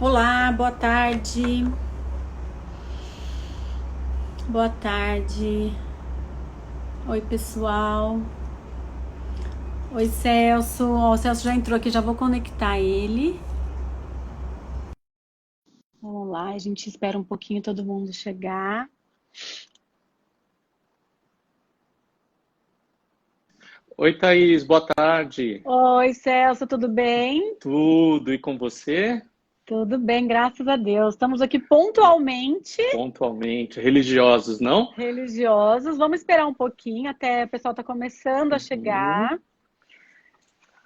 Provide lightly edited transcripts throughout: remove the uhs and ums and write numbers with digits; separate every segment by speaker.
Speaker 1: Olá, boa tarde. Boa tarde. Oi, pessoal. Oi, Celso. Ó, o Celso já entrou aqui, já vou conectar ele. Vamos lá, a gente espera um pouquinho todo mundo chegar.
Speaker 2: Oi, Thaís, boa tarde.
Speaker 1: Oi, Celso, tudo bem?
Speaker 2: Tudo e com você?
Speaker 1: Tudo bem, graças a Deus. Estamos aqui pontualmente
Speaker 2: Pontualmente, religiosos, não?
Speaker 1: religiosos. Vamos esperar um pouquinho até o pessoal tá começando a
Speaker 2: Uhum.
Speaker 1: chegar.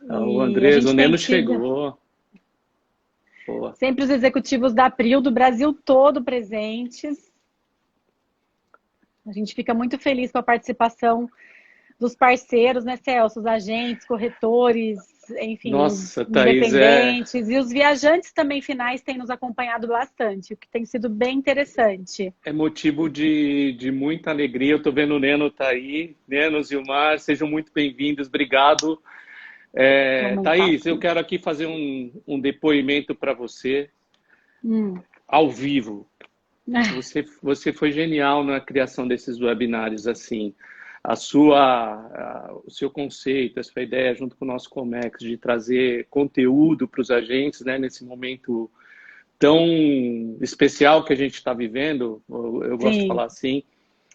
Speaker 2: O
Speaker 1: E a
Speaker 2: Andrés, o
Speaker 1: gente tem
Speaker 2: Neno
Speaker 1: tido
Speaker 2: chegou. Boa.
Speaker 1: sempre os executivos da April do Brasil todo presentes. A gente fica muito feliz com a participação dos parceiros, né, Celso? Os agentes, corretores, enfim, os
Speaker 2: Nossa, Thaís,
Speaker 1: independentes e os viajantes também finais têm nos acompanhado bastante, o que tem sido bem interessante.
Speaker 2: é motivo de muita alegria. Eu estou vendo o Neno tá aí. Neno, Zilmar, sejam muito bem-vindos. Obrigado.
Speaker 1: Vou aumentar
Speaker 2: Thaís, eu
Speaker 1: aqui.
Speaker 2: quero aqui fazer um depoimento para você,
Speaker 1: Hum.
Speaker 2: ao vivo. Você foi genial na criação desses webinários, assim. O seu conceito, a sua ideia, junto com o nosso Comex, de trazer conteúdo para os agentes, né, nesse momento tão especial que a gente está vivendo, eu gosto de
Speaker 1: Sim,
Speaker 2: falar assim,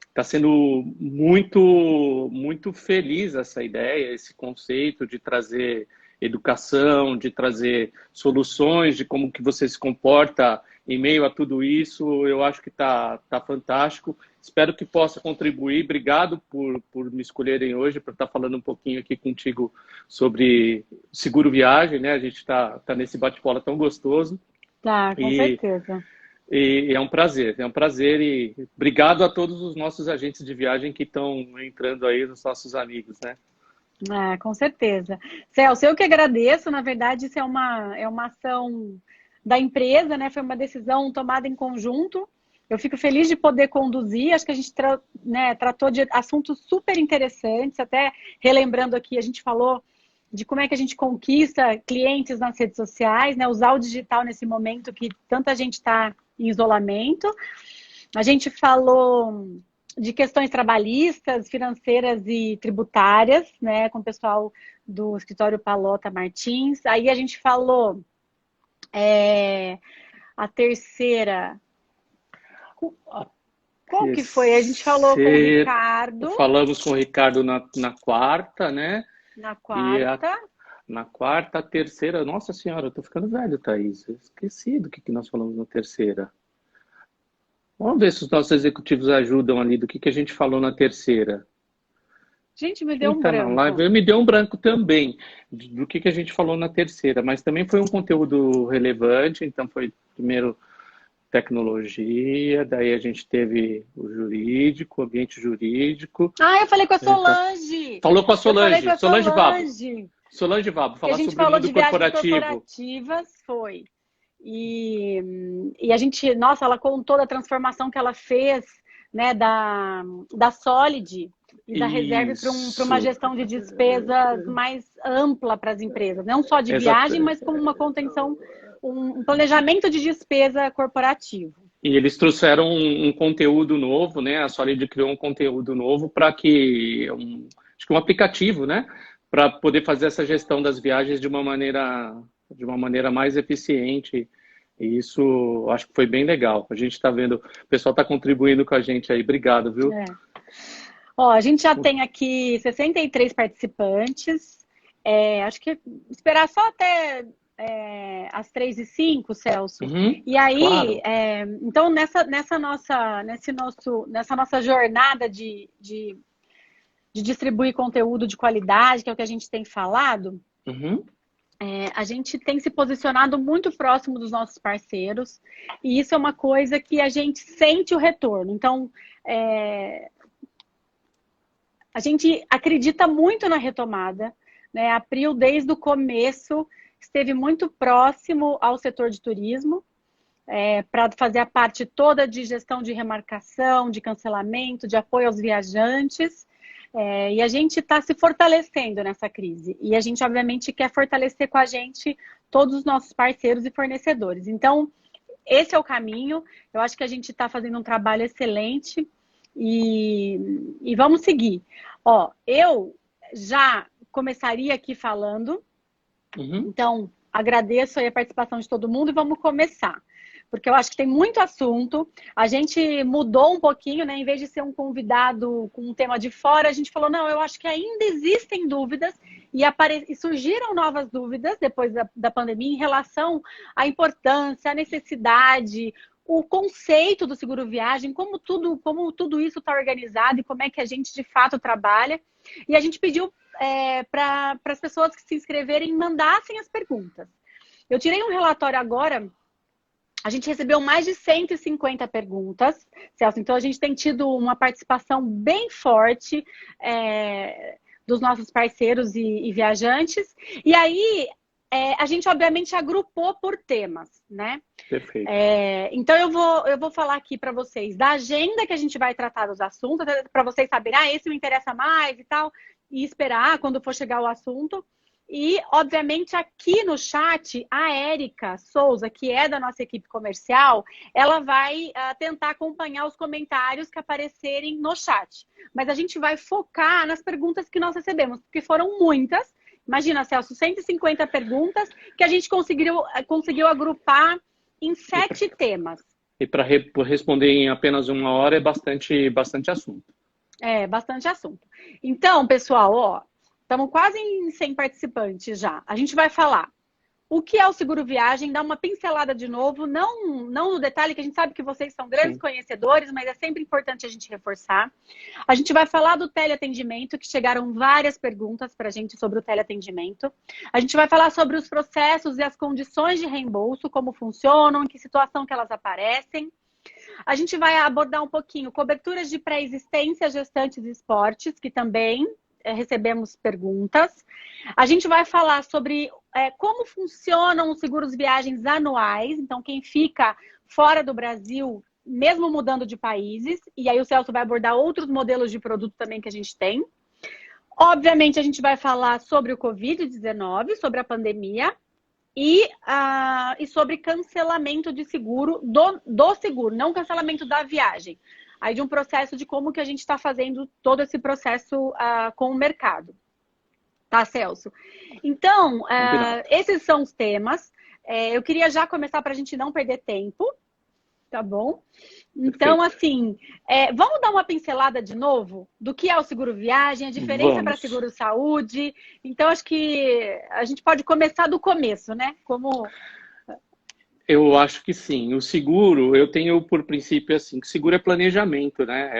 Speaker 2: está sendo muito feliz essa ideia, esse conceito de trazer educação, de trazer soluções, de como que você se comporta em meio a tudo isso. Eu acho que tá fantástico. Espero que possa contribuir. Obrigado por me escolherem hoje, por estar falando um pouquinho aqui contigo sobre seguro viagem, né? A gente tá nesse bate-bola tão gostoso.
Speaker 1: tá, com
Speaker 2: E
Speaker 1: certeza.
Speaker 2: e é um prazer e obrigado a todos os nossos agentes de viagem que estão entrando aí, os nossos amigos, né?
Speaker 1: Ah, com certeza. Celso, eu que agradeço, na verdade, isso é uma ação da empresa, né? Foi uma decisão tomada em conjunto. Eu fico feliz de poder conduzir, acho que a gente né, tratou de assuntos super interessantes, até relembrando aqui, a gente falou de como é que a gente conquista clientes nas redes sociais, né? Usar o digital nesse momento que tanta gente está em isolamento. A gente falou de questões trabalhistas, financeiras e tributárias, né, com o pessoal do escritório Palota Martins. Aí a gente falou a terceira. Qual que foi? A gente falou com o
Speaker 2: Terceiro,
Speaker 1: Ricardo
Speaker 2: falamos com o Ricardo na quarta, né?
Speaker 1: na
Speaker 2: E
Speaker 1: quarta.
Speaker 2: na quarta, a terceira, nossa senhora, eu tô ficando velho, Thaís. Eu esqueci do que nós falamos na terceira. Vamos ver se os nossos executivos ajudam ali do que a gente falou na terceira.
Speaker 1: Gente, me deu
Speaker 2: Quem
Speaker 1: um
Speaker 2: está na
Speaker 1: branco.
Speaker 2: live, me deu um branco também do que a gente falou na terceira, mas também foi um conteúdo relevante, então foi primeiro tecnologia, daí a gente teve o jurídico, o ambiente jurídico.
Speaker 1: Ah, eu falei com a Solange!
Speaker 2: Falou com a
Speaker 1: Eu falei com
Speaker 2: Solange,
Speaker 1: a
Speaker 2: Solange Vabo.
Speaker 1: Solange!
Speaker 2: Solange Vabo,
Speaker 1: Que a
Speaker 2: falar
Speaker 1: gente
Speaker 2: sobre o
Speaker 1: falou
Speaker 2: mundo
Speaker 1: de viagens
Speaker 2: corporativo.
Speaker 1: corporativas, foi. E a gente, nossa, ela contou da transformação que ela fez, né, da Solid e da Reserve para uma
Speaker 2: Isso,
Speaker 1: gestão de despesas mais ampla para as empresas, não só de
Speaker 2: exato.
Speaker 1: viagem, mas como uma contenção, um planejamento de despesa corporativo.
Speaker 2: E eles trouxeram um conteúdo novo, né? A Solid criou um conteúdo novo para acho que um aplicativo, né? Para poder fazer essa gestão das viagens de uma maneira mais eficiente. E isso acho que foi bem legal. A gente está vendo, o pessoal está contribuindo com a gente aí. Obrigado, viu?
Speaker 1: É. Ó, a gente já tem aqui 63 participantes. Acho que esperar só até às 3h05, Celso.
Speaker 2: Uhum,
Speaker 1: E aí,
Speaker 2: claro.
Speaker 1: então, nessa nossa jornada de distribuir conteúdo de qualidade, que é o que a gente tem falado,
Speaker 2: Uhum.
Speaker 1: a gente tem se posicionado muito próximo dos nossos parceiros, e isso é uma coisa que a gente sente o retorno. Então, a gente acredita muito na retomada, né? A April, desde o começo, esteve muito próximo ao setor de turismo, para fazer a parte toda de gestão de remarcação, de cancelamento, de apoio aos viajantes. E a gente está se fortalecendo nessa crise. E a gente, obviamente, quer fortalecer com a gente todos os nossos parceiros e fornecedores. Então, esse é o caminho. Eu acho que a gente está fazendo um trabalho excelente e vamos seguir. Ó, eu já começaria aqui falando, então agradeço aí a participação de todo mundo e vamos começar. Porque eu acho que tem muito assunto. A gente mudou um pouquinho, né? Em vez de ser um convidado com um tema de fora, a gente falou, não, eu acho que ainda existem dúvidas e surgiram novas dúvidas depois da pandemia em relação à importância, à necessidade, o conceito do seguro viagem, como tudo isso está organizado e como é que a gente de fato trabalha. E a gente pediu para as pessoas que se inscreverem mandassem as perguntas. Eu tirei um relatório agora. A gente recebeu mais de 150 perguntas, Celso. Então, a gente tem tido uma participação bem forte dos nossos parceiros e viajantes. E aí, a gente, obviamente, agrupou por temas, né?
Speaker 2: Perfeito.
Speaker 1: Então, eu vou falar aqui para vocês da agenda que a gente vai tratar dos assuntos, para vocês saberem, esse me interessa mais e tal, e esperar quando for chegar o assunto. E, obviamente, aqui no chat, a Érica Souza, que é da nossa equipe comercial, ela vai tentar acompanhar os comentários que aparecerem no chat. Mas a gente vai focar nas perguntas que nós recebemos, porque foram muitas. Imagina, Celso, 150 perguntas que a gente conseguiu agrupar em 7 temas.
Speaker 2: E para responder em apenas 1 hora é bastante assunto.
Speaker 1: É, bastante assunto. Então, pessoal, ó, estamos quase em 100 participantes já. A gente vai falar o que é o seguro viagem, dar uma pincelada de novo, não no detalhe, que a gente sabe que vocês são grandes conhecedores, mas é sempre importante a gente reforçar. A gente vai falar do teleatendimento, que chegaram várias perguntas para a gente sobre o teleatendimento. A gente vai falar sobre os processos e as condições de reembolso, como funcionam, em que situação que elas aparecem. A gente vai abordar um pouquinho coberturas de pré-existência, gestantes e esportes, que também recebemos perguntas. A gente vai falar sobre como funcionam os seguros viagens anuais. Então, quem fica fora do Brasil, mesmo mudando de países. E aí o Celso vai abordar outros modelos de produto também que a gente tem. Obviamente, a gente vai falar sobre o Covid-19, sobre a pandemia. E sobre cancelamento de seguro, do seguro, não cancelamento da viagem. Aí de um processo de como que a gente está fazendo todo esse processo com o mercado. Tá, Celso? Então, esses são os temas. Eu queria já começar para a gente não perder tempo, tá bom? Então, assim, vamos dar uma pincelada de novo do que é o seguro viagem, a diferença para seguro saúde. Então, acho que a gente pode começar do começo, né?
Speaker 2: Eu acho que sim. O seguro, eu tenho por princípio assim, que seguro é planejamento, né?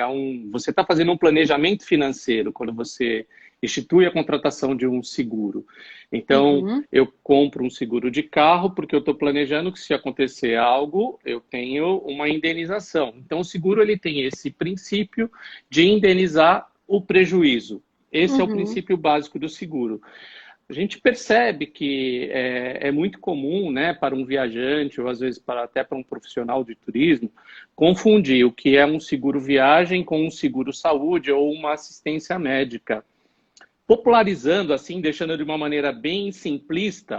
Speaker 2: Você está fazendo um planejamento financeiro quando você institui a contratação de um seguro. Então, eu compro um seguro de carro porque eu estou planejando que se acontecer algo, eu tenho uma indenização. Então, o seguro ele tem esse princípio de indenizar o prejuízo. Esse é o princípio básico do seguro. A gente percebe que é muito comum, né, para um viajante ou às vezes até para um profissional de turismo, confundir o que é um seguro viagem com um seguro saúde ou uma assistência médica. Popularizando assim, deixando de uma maneira bem simplista,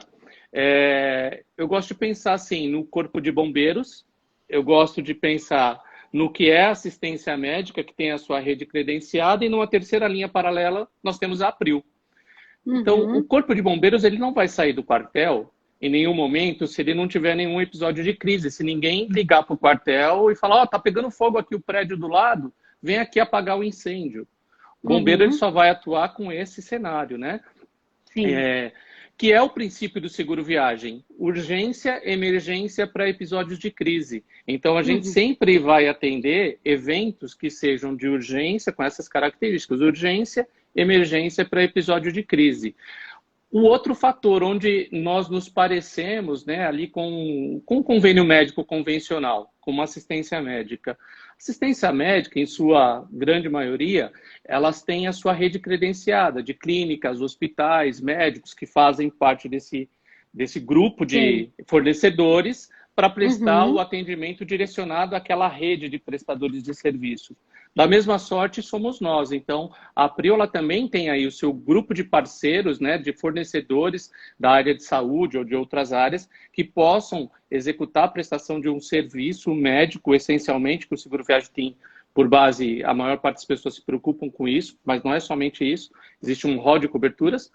Speaker 2: eu gosto de pensar assim no corpo de bombeiros, eu gosto de pensar no que é assistência médica, que tem a sua rede credenciada, e numa terceira linha paralela nós temos a April. Então, o corpo de bombeiros ele não vai sair do quartel em nenhum momento se ele não tiver nenhum episódio de crise. Se ninguém ligar para o quartel e falar, tá pegando fogo aqui o prédio do lado, vem aqui apagar o incêndio. O bombeiro ele só vai atuar com esse cenário, né?
Speaker 1: Sim.
Speaker 2: Que é o princípio do seguro viagem. Urgência, emergência para episódios de crise. Então, a gente sempre vai atender eventos que sejam de urgência, com essas características. Urgência, emergência para episódio de crise. O outro fator onde nós nos parecemos, né, ali com um convênio médico convencional, como assistência médica. Assistência médica, em sua grande maioria, elas têm a sua rede credenciada de clínicas, hospitais, médicos que fazem parte desse grupo de fornecedores para prestar o
Speaker 1: Uhum.
Speaker 2: atendimento direcionado àquela rede de prestadores de serviços. Da mesma sorte, somos nós. Então, a Prio ela também tem aí o seu grupo de parceiros, né, de fornecedores da área de saúde ou de outras áreas que possam executar a prestação de um serviço médico, essencialmente, que o seguro viagem tem por base, a maior parte das pessoas se preocupam com isso, mas não é somente isso, existe um rol de coberturas,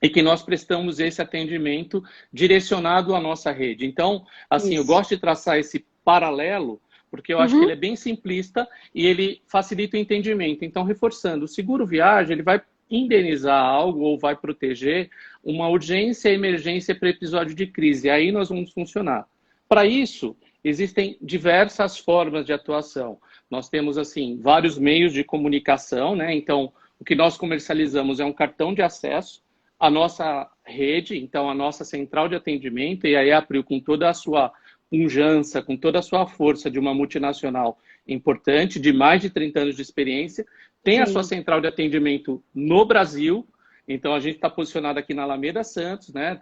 Speaker 2: e que nós prestamos esse atendimento direcionado à nossa rede. Então, assim, eu
Speaker 1: Isso.
Speaker 2: gosto de traçar esse paralelo, porque eu acho que ele
Speaker 1: Uhum.
Speaker 2: é bem simplista e ele facilita o entendimento. Então, reforçando, o seguro viagem, ele vai indenizar algo ou vai proteger uma urgência e emergência para episódio de crise. Aí nós vamos funcionar. Para isso, existem diversas formas de atuação. Nós temos, assim, vários meios de comunicação, né? Então, o que nós comercializamos é um cartão de acesso, a nossa rede, então a nossa central de atendimento, e aí a Prio, com toda a sua pujança, com toda a sua força de uma multinacional importante, de mais de 30 anos de experiência, tem a sua
Speaker 1: Sim.
Speaker 2: central de atendimento no Brasil. Então a gente está posicionado aqui na Alameda Santos, né?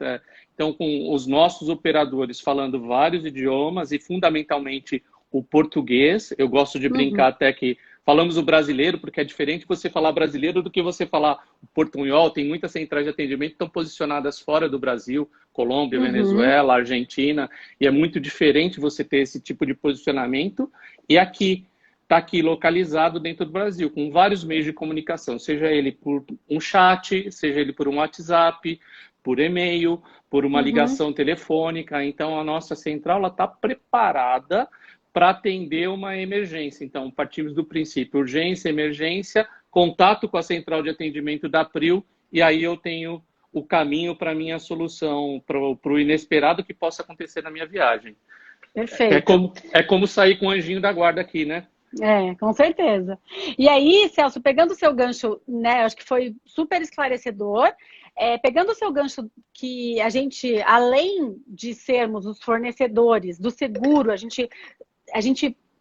Speaker 2: Então, com os nossos operadores falando vários idiomas e fundamentalmente o português. Eu gosto de brincar
Speaker 1: Uhum.
Speaker 2: até que falamos o brasileiro, porque é diferente você falar brasileiro do que você falar o portunhol. Tem muitas centrais de atendimento que estão posicionadas fora do Brasil, Colômbia,
Speaker 1: Uhum.
Speaker 2: Venezuela, Argentina, e é muito diferente você ter esse tipo de posicionamento. E aqui, está aqui localizado dentro do Brasil, com vários meios de comunicação, seja ele por um chat, seja ele por um WhatsApp, por e-mail, por uma
Speaker 1: Uhum.
Speaker 2: ligação telefônica. Então, a nossa central está preparada para atender uma emergência. Então, partimos do princípio urgência, emergência, contato com a central de atendimento da Prio, e aí eu tenho o caminho para a minha solução, para o inesperado que possa acontecer na minha viagem.
Speaker 1: Perfeito.
Speaker 2: É como sair com o anjinho da guarda aqui, né?
Speaker 1: É, com certeza. E aí, Celso, pegando o seu gancho, né, acho que foi super esclarecedor. Pegando o seu gancho que a gente, além de sermos os fornecedores do seguro, a gente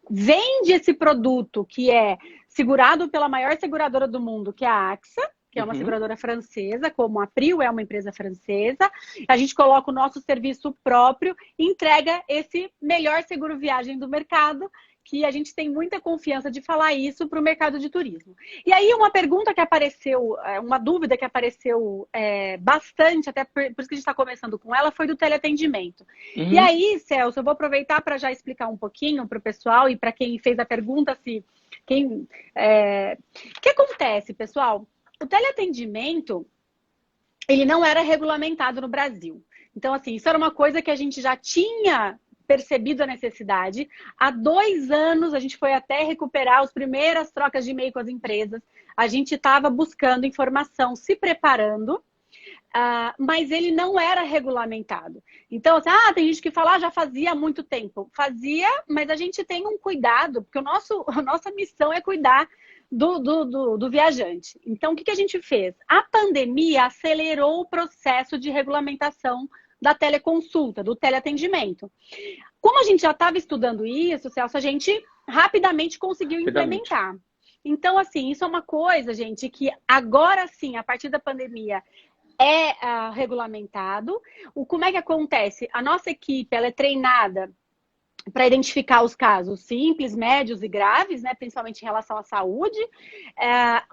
Speaker 1: vende esse produto que é segurado pela maior seguradora do mundo, que é a AXA, que é uma
Speaker 2: Uhum.
Speaker 1: seguradora francesa, como a Prio é uma empresa francesa. A gente coloca o nosso serviço próprio e entrega esse melhor seguro viagem do mercado, que a gente tem muita confiança de falar isso para o mercado de turismo. E aí uma pergunta que apareceu, uma dúvida que apareceu bastante, até por isso que a gente está começando com ela, foi do teleatendimento. E
Speaker 2: Uhum.
Speaker 1: aí, Celso, eu vou aproveitar para já explicar um pouquinho para o pessoal e para quem fez a pergunta, se quem. O que acontece, pessoal? O teleatendimento, ele não era regulamentado no Brasil. Então, assim, isso era uma coisa que a gente já tinha percebido a necessidade. Há 2 anos, a gente foi até recuperar as primeiras trocas de e-mail com as empresas. A gente estava buscando informação, se preparando, mas ele não era regulamentado. Então, assim, tem gente que fala, já fazia há muito tempo. Fazia, mas a gente tem um cuidado, porque a nossa missão é cuidar do viajante. Então, o que a gente fez? A pandemia acelerou o processo de regulamentação da teleconsulta, do teleatendimento. Como a gente já estava estudando isso, Celso, a gente rapidamente conseguiu
Speaker 2: Rapidamente.
Speaker 1: implementar. Então, assim, isso é uma coisa, gente, que agora sim, a partir da pandemia, regulamentado. Como é que acontece? A nossa equipe ela é treinada para identificar os casos simples, médios e graves, né, principalmente em relação à saúde.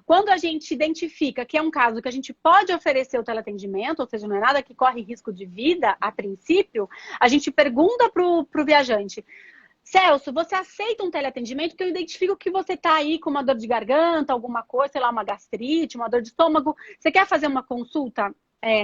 Speaker 1: Quando a gente identifica que é um caso que a gente pode oferecer o teleatendimento, ou seja, não é nada que corre risco de vida, a princípio, a gente pergunta para o viajante: Celso, você aceita um teleatendimento que eu identifico que você está aí com uma dor de garganta, alguma coisa, sei lá, uma gastrite, uma dor de estômago. Você quer fazer uma consulta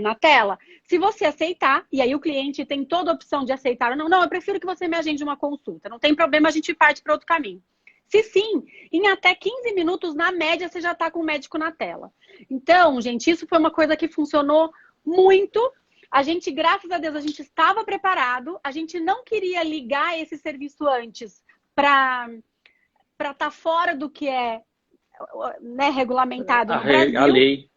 Speaker 1: na tela? Se você aceitar, e aí o cliente tem toda a opção de aceitar ou não, não, eu prefiro que você me agende uma consulta. Não tem problema, a gente parte para outro caminho. Se sim, em até 15 minutos, na média, você já está com o médico na tela. Então, gente, isso foi uma coisa que funcionou muito. A gente, graças a Deus, a gente estava preparado. A gente não queria ligar esse serviço antes para estar fora do que é, né, regulamentado no
Speaker 2: A
Speaker 1: Brasil,
Speaker 2: lei.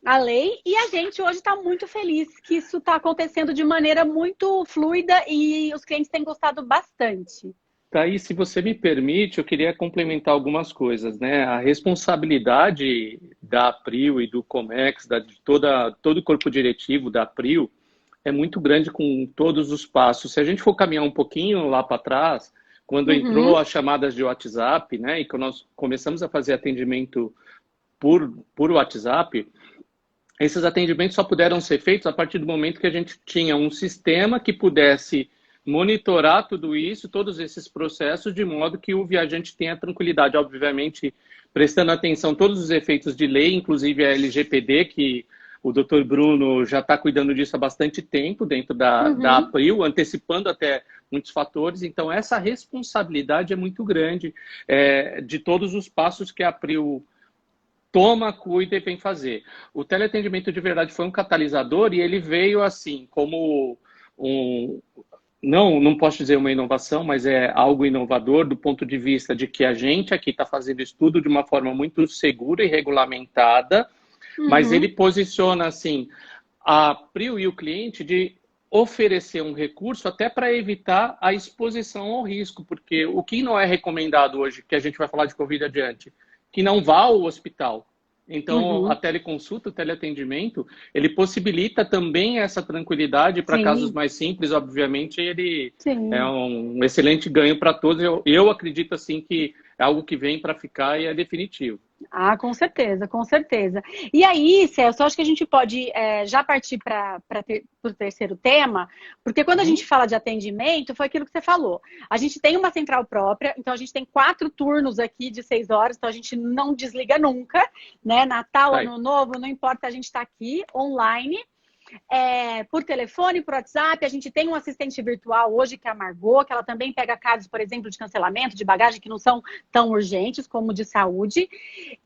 Speaker 1: a lei. E a gente hoje está muito feliz que isso está acontecendo de maneira muito fluida e os clientes têm gostado bastante.
Speaker 2: Tá aí, se você me permite, eu queria complementar algumas coisas, né? A responsabilidade da Prio e do Comex, todo o corpo diretivo da Prio, é muito grande com todos os passos. Se a gente for caminhar um pouquinho lá para trás, quando entrou as chamadas de WhatsApp, né, e que nós começamos a fazer atendimento por WhatsApp, esses atendimentos só puderam ser feitos a partir do momento que a gente tinha um sistema que pudesse monitorar tudo isso, todos esses processos, de modo que o viajante tenha tranquilidade, obviamente, prestando atenção a todos os efeitos de lei, inclusive a LGPD, que o doutor Bruno já está cuidando disso há bastante tempo, dentro da April, antecipando até muitos fatores. Então, essa responsabilidade é muito grande de todos os passos que a April toma, cuida e vem fazer. O teleatendimento de verdade foi um catalisador e ele veio assim, como não posso dizer uma inovação, mas é algo inovador do ponto de vista de que a gente aqui está fazendo estudo de uma forma muito segura e regulamentada, mas ele posiciona assim a April e o cliente de oferecer um recurso até para evitar a exposição ao risco, porque o que não é recomendado hoje, que a gente vai falar de Covid adiante, que não vá ao hospital. Então, a teleconsulta, o teleatendimento, ele possibilita também essa tranquilidade para casos mais simples. Obviamente, ele é um excelente ganho para todos. Eu acredito, assim, que é algo que vem para ficar e é definitivo.
Speaker 1: Ah, com certeza, com certeza. E aí, Celso, eu acho que a gente pode já partir para o terceiro tema, porque quando a gente fala de atendimento, foi aquilo que você falou. A gente tem uma central própria, então a gente tem 4 turnos aqui de 6 horas, então a gente não desliga nunca, né? Natal, Ano Novo, não importa, a gente está aqui online. Por telefone, por WhatsApp, a gente tem um assistente virtual hoje que é a Margot, que ela também pega casos, por exemplo, de cancelamento de bagagem que não são tão urgentes como de saúde.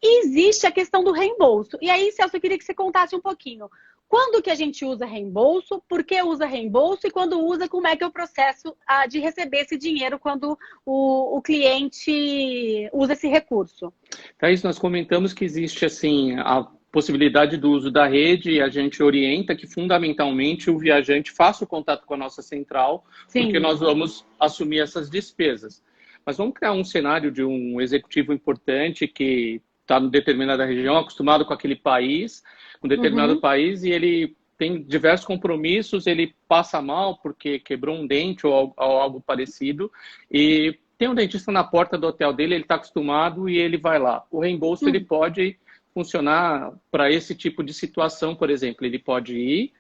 Speaker 1: E existe a questão do reembolso. E aí, Celso, eu queria que você contasse um pouquinho. Quando que a gente usa reembolso? Por que usa reembolso? E quando usa, como é que é o processo de receber esse dinheiro quando o cliente usa esse recurso?
Speaker 2: Thaís, nós comentamos que existe, assim, a possibilidade do uso da rede e a gente orienta que, fundamentalmente, o viajante faça o contato com a nossa central, porque nós vamos assumir essas despesas. Mas vamos criar um cenário de um executivo importante que está em determinada região, acostumado com aquele país, com determinado país, e ele tem diversos compromissos, ele passa mal porque quebrou um dente ou algo parecido, e tem um dentista na porta do hotel dele, ele está acostumado e ele vai lá. O reembolso ele pode funcionar para esse tipo de situação, por exemplo. Ele pode ir,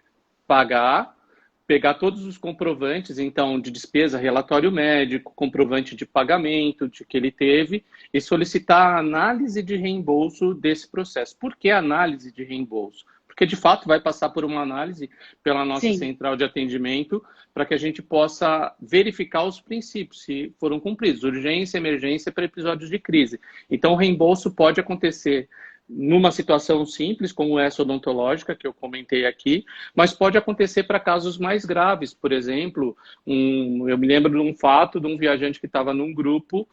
Speaker 2: pagar, pegar todos os comprovantes, então, de despesa, relatório médico, comprovante de pagamento de que ele teve, e solicitar a análise de reembolso desse processo. Por que análise de reembolso? Porque, de fato, vai passar por uma análise pela nossa central de atendimento para que a gente possa verificar os princípios, se foram cumpridos. Urgência, emergência para episódios de crise. Então, o reembolso pode acontecer numa situação simples, como essa odontológica, que eu comentei aqui, mas pode acontecer para casos mais graves. Por exemplo, eu me lembro de um fato de um viajante que estava num grupo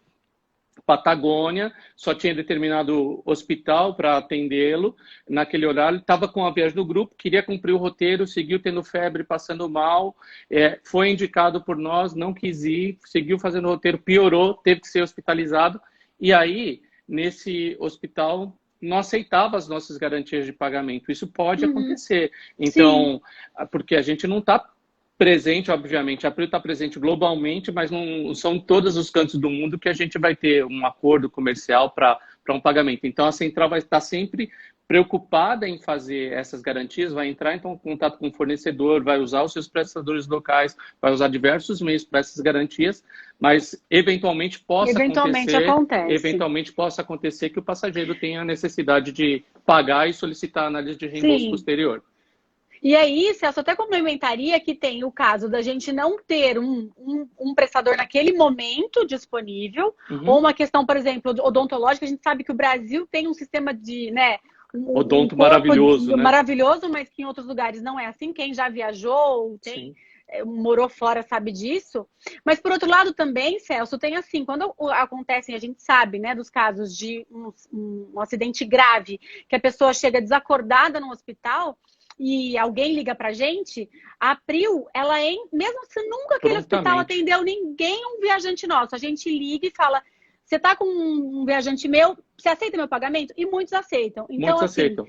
Speaker 2: Patagônia, só tinha determinado hospital para atendê-lo naquele horário, estava com a viagem do grupo, queria cumprir o roteiro, seguiu tendo febre, passando mal, foi indicado por nós, não quis ir, seguiu fazendo o roteiro, piorou, teve que ser hospitalizado, e aí, nesse hospital, não aceitava as nossas garantias de pagamento. Isso pode acontecer. Então, porque a gente não está presente, obviamente, a April está presente globalmente, mas não são todos os cantos do mundo que a gente vai ter um acordo comercial para um pagamento. Então, a central vai estar sempre preocupada em fazer essas garantias, vai entrar em contato com o fornecedor, vai usar os seus prestadores locais, vai usar diversos meios para essas garantias, mas eventualmente possa acontecer que o passageiro tenha a necessidade de pagar e solicitar análise de reembolso posterior.
Speaker 1: E aí, Celso, até complementaria que tem o caso da gente não ter um prestador naquele momento disponível, ou uma questão, por exemplo, odontológica. A gente sabe que o Brasil tem um sistema de,
Speaker 2: odonto maravilhoso, né?
Speaker 1: Maravilhoso, mas que em outros lugares não é assim. Quem já viajou, morou fora, sabe disso. Mas, por outro lado, também, Celso, tem assim, quando acontecem, a gente sabe, né, dos casos de um acidente grave, que a pessoa chega desacordada no hospital, e alguém liga pra gente, a April, mesmo se nunca aquele hospital atendeu ninguém, um viajante nosso, a gente liga e fala, você tá com um viajante meu, você aceita meu pagamento? E muitos aceitam. Então,
Speaker 2: muitos aceitam.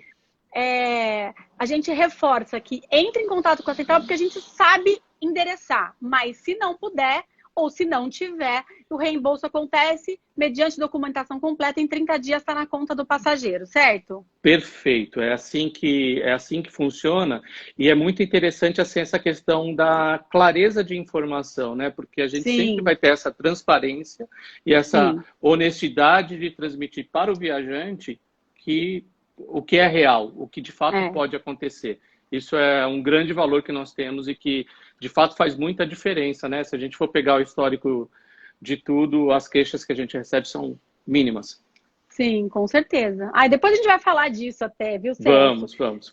Speaker 1: a gente reforça que entre em contato com a central porque a gente sabe endereçar, mas se não puder ou se não tiver, o reembolso acontece mediante documentação completa, em 30 dias está na conta do passageiro, certo?
Speaker 2: Perfeito, é assim que funciona, e é muito interessante assim, essa questão da clareza de informação, né? Porque a gente sempre
Speaker 1: Sim,
Speaker 2: vai ter essa transparência e essa
Speaker 1: sim.
Speaker 2: honestidade de transmitir para o viajante que o que é real, o que de fato
Speaker 1: É.
Speaker 2: pode acontecer. Isso é um grande valor que nós temos e que de fato faz muita diferença, né? Se a gente for pegar o histórico de tudo, as queixas que a gente recebe são mínimas.
Speaker 1: Sim, com certeza. Aí depois a gente vai falar disso até, viu, Celso?
Speaker 2: Vamos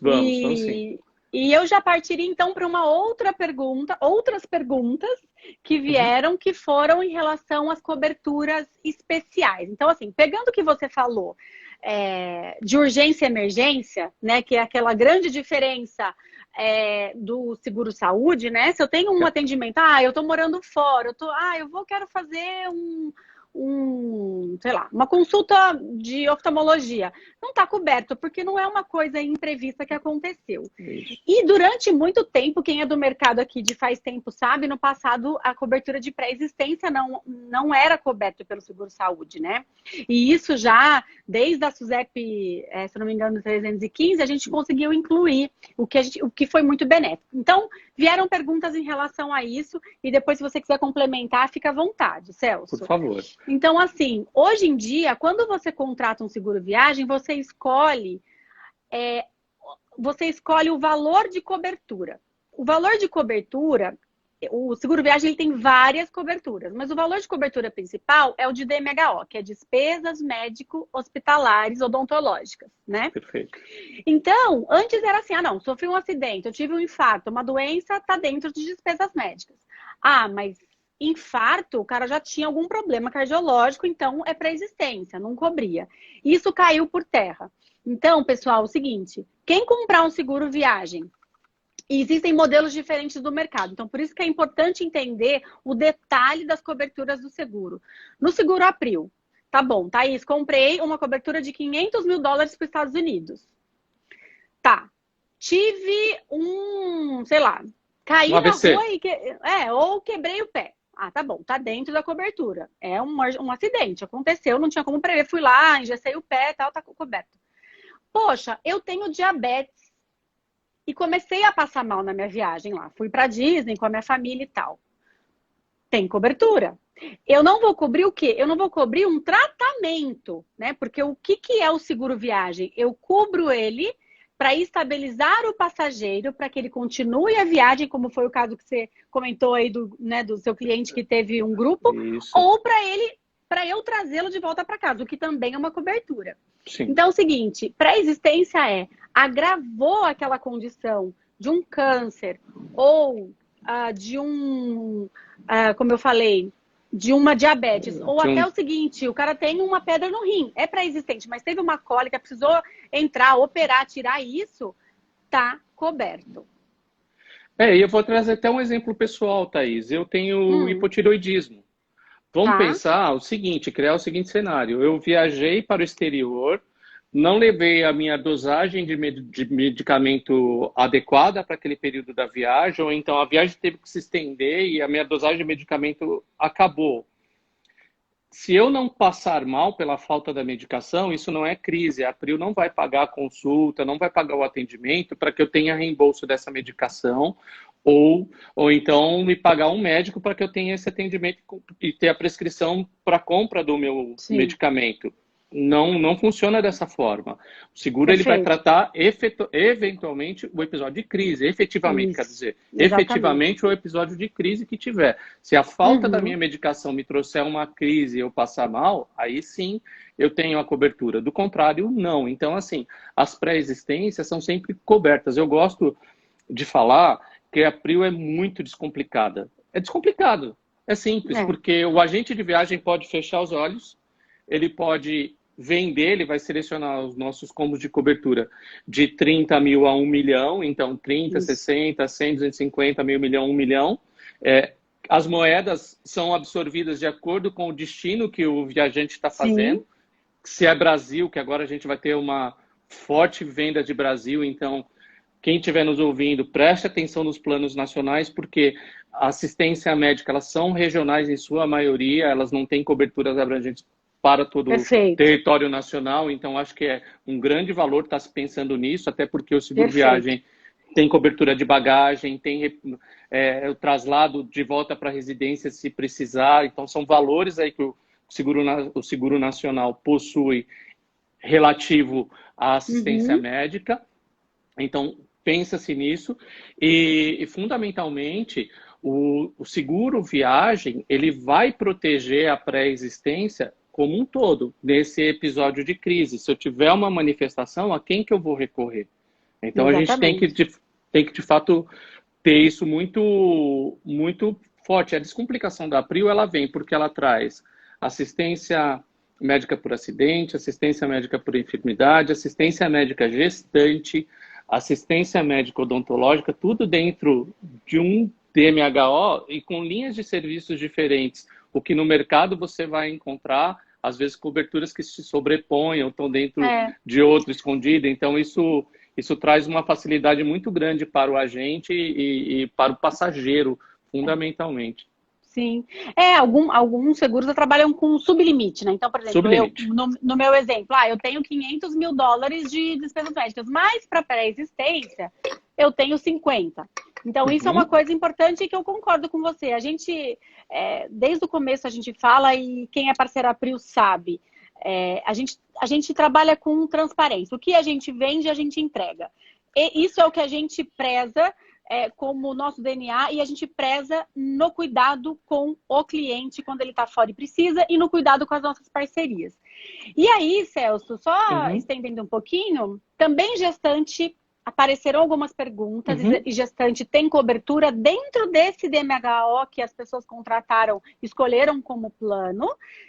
Speaker 2: sim.
Speaker 1: E eu já partiria então para uma outra pergunta, outras perguntas que
Speaker 2: Uhum.
Speaker 1: vieram, que foram em relação às coberturas especiais. Então, assim, pegando o que você falou de urgência e emergência, né, que é aquela grande diferença do seguro-saúde, né? Se eu tenho um atendimento, eu tô morando fora, quero fazer sei lá, uma consulta de oftalmologia. Não está coberto, porque não é uma coisa imprevista que aconteceu.
Speaker 2: Isso.
Speaker 1: E durante muito tempo, quem é do mercado aqui de faz tempo sabe, no passado a cobertura de pré-existência não era coberta pelo seguro-saúde, né? E isso já, desde a SUSEP, se não me engano, 315, a gente conseguiu incluir, o que foi muito benéfico. Então, vieram perguntas em relação a isso, e depois, se você quiser complementar, fica à vontade,
Speaker 2: Por
Speaker 1: Celso.
Speaker 2: favor.
Speaker 1: Então, assim, hoje em dia, quando você contrata um seguro viagem, você escolhe o valor de cobertura. O valor de cobertura, o seguro viagem ele tem várias coberturas, mas o valor de cobertura principal é o de DMHO, que é despesas médico-hospitalares odontológicas, né?
Speaker 2: Perfeito.
Speaker 1: Então, antes era assim, não, sofri um acidente, eu tive um infarto, uma doença, está dentro de despesas médicas. Mas infarto, o cara já tinha algum problema cardiológico, então é pré-existência, não cobria. Isso caiu por terra. Então, pessoal, é o seguinte, quem comprar um seguro viagem, e existem modelos diferentes do mercado. Então, por isso que é importante entender o detalhe das coberturas do seguro. No seguro April, tá bom, Thaís, comprei uma cobertura de $500 mil para os Estados Unidos. Tá. Tive sei lá,
Speaker 2: Um
Speaker 1: caí na
Speaker 2: AVC.
Speaker 1: rua ou quebrei o pé. Tá bom, tá dentro da cobertura. É um acidente, aconteceu, não tinha como prever. Fui lá, engessei o pé, tal, tá coberto. Poxa, eu tenho diabetes e comecei a passar mal na minha viagem lá. Fui pra Disney com a minha família e tal. Tem cobertura. Eu não vou cobrir o quê? Eu não vou cobrir um tratamento, né? Porque o que é o seguro viagem? Eu cubro ele para estabilizar o passageiro, para que ele continue a viagem, como foi o caso que você comentou aí do seu cliente que teve um grupo,
Speaker 2: Isso.
Speaker 1: ou para eu trazê-lo de volta para casa, o que também é uma cobertura.
Speaker 2: Sim.
Speaker 1: Então, é o seguinte, pré-existência agravou aquela condição de um câncer ou como eu falei, de uma diabetes. Ou até o seguinte, o cara tem uma pedra no rim, é pré-existente, mas teve uma cólica, precisou entrar, operar, tirar isso, tá coberto.
Speaker 2: E eu vou trazer até um exemplo pessoal, Thaís. Eu tenho hipotiroidismo. Vamos
Speaker 1: Tá?
Speaker 2: pensar o seguinte, criar o seguinte cenário. Eu viajei para o exterior, não levei a minha dosagem de medicamento adequada para aquele período da viagem, ou então a viagem teve que se estender e a minha dosagem de medicamento acabou. Se eu não passar mal pela falta da medicação, isso não é crise. A Prio não vai pagar a consulta, não vai pagar o atendimento para que eu tenha reembolso dessa medicação, ou então me pagar um médico para que eu tenha esse atendimento e ter a prescrição para a compra do meu
Speaker 1: Sim.
Speaker 2: medicamento. Não funciona dessa forma. O seguro ele vai
Speaker 1: Perfeito.
Speaker 2: tratar eventualmente o episódio de crise, efetivamente, quer
Speaker 1: Isso.
Speaker 2: dizer,
Speaker 1: Exatamente.
Speaker 2: efetivamente o episódio de crise que tiver. Se a falta da minha medicação me trouxer uma crise e eu passar mal, aí sim eu tenho a cobertura. Do contrário, não. Então, assim, as pré-existências são sempre cobertas. Eu gosto de falar que a Prio é muito descomplicada. É descomplicado. É simples, porque o agente de viagem pode fechar os olhos, ele pode vender, ele vai selecionar os nossos combos de cobertura de 30 mil a 1 milhão, então 30,
Speaker 1: Isso.
Speaker 2: 60, 100, 250, meio milhão, 1 milhão. As moedas são absorvidas de acordo com o destino que o viajante está fazendo.
Speaker 1: Sim.
Speaker 2: Se é Brasil, que agora a gente vai ter uma forte venda de Brasil, então quem estiver nos ouvindo, preste atenção nos planos nacionais, porque a assistência médica, elas são regionais em sua maioria, elas não têm coberturas abrangentes para todo o
Speaker 1: Perfeito,
Speaker 2: território nacional, então acho que é um grande valor estar se pensando nisso, até porque o seguro
Speaker 1: perfeito.
Speaker 2: viagem tem cobertura de bagagem, tem o traslado de volta para a residência se precisar, então são valores aí que o seguro nacional possui relativo à assistência médica, então pensa-se nisso e fundamentalmente o seguro viagem ele vai proteger a pré-existência como um todo nesse episódio de crise. Se eu tiver uma manifestação, a quem que eu vou recorrer? Então
Speaker 1: Exatamente.
Speaker 2: a gente tem que de fato ter isso muito muito forte. A descomplicação da Prio ela vem porque ela traz assistência médica por acidente, assistência médica por enfermidade, assistência médica gestante, assistência médica odontológica, tudo dentro de um DMHO e com linhas de serviços diferentes. O que no mercado você vai encontrar, às vezes, coberturas que se sobrepõem, estão dentro de outro escondido. Então, isso traz uma facilidade muito grande para o agente e para o passageiro, fundamentalmente.
Speaker 1: Sim. Alguns seguros trabalham com sublimite, né? Então, por exemplo, no meu exemplo, eu tenho $500 mil de despesas médicas, mas para pré-existência eu tenho 50. Então, isso é uma coisa importante e que eu concordo com você. A gente, desde o começo a gente fala e quem é parceira Prio sabe, a gente trabalha com transparência. O que a gente vende, a gente entrega. E isso é o que a gente preza como o nosso DNA e a gente preza no cuidado com o cliente quando ele está fora e precisa e no cuidado com as nossas parcerias. E aí, Celso, só estendendo um pouquinho, também gestante, apareceram algumas perguntas e gestante tem cobertura dentro desse DMHO que as pessoas contrataram, escolheram como plano.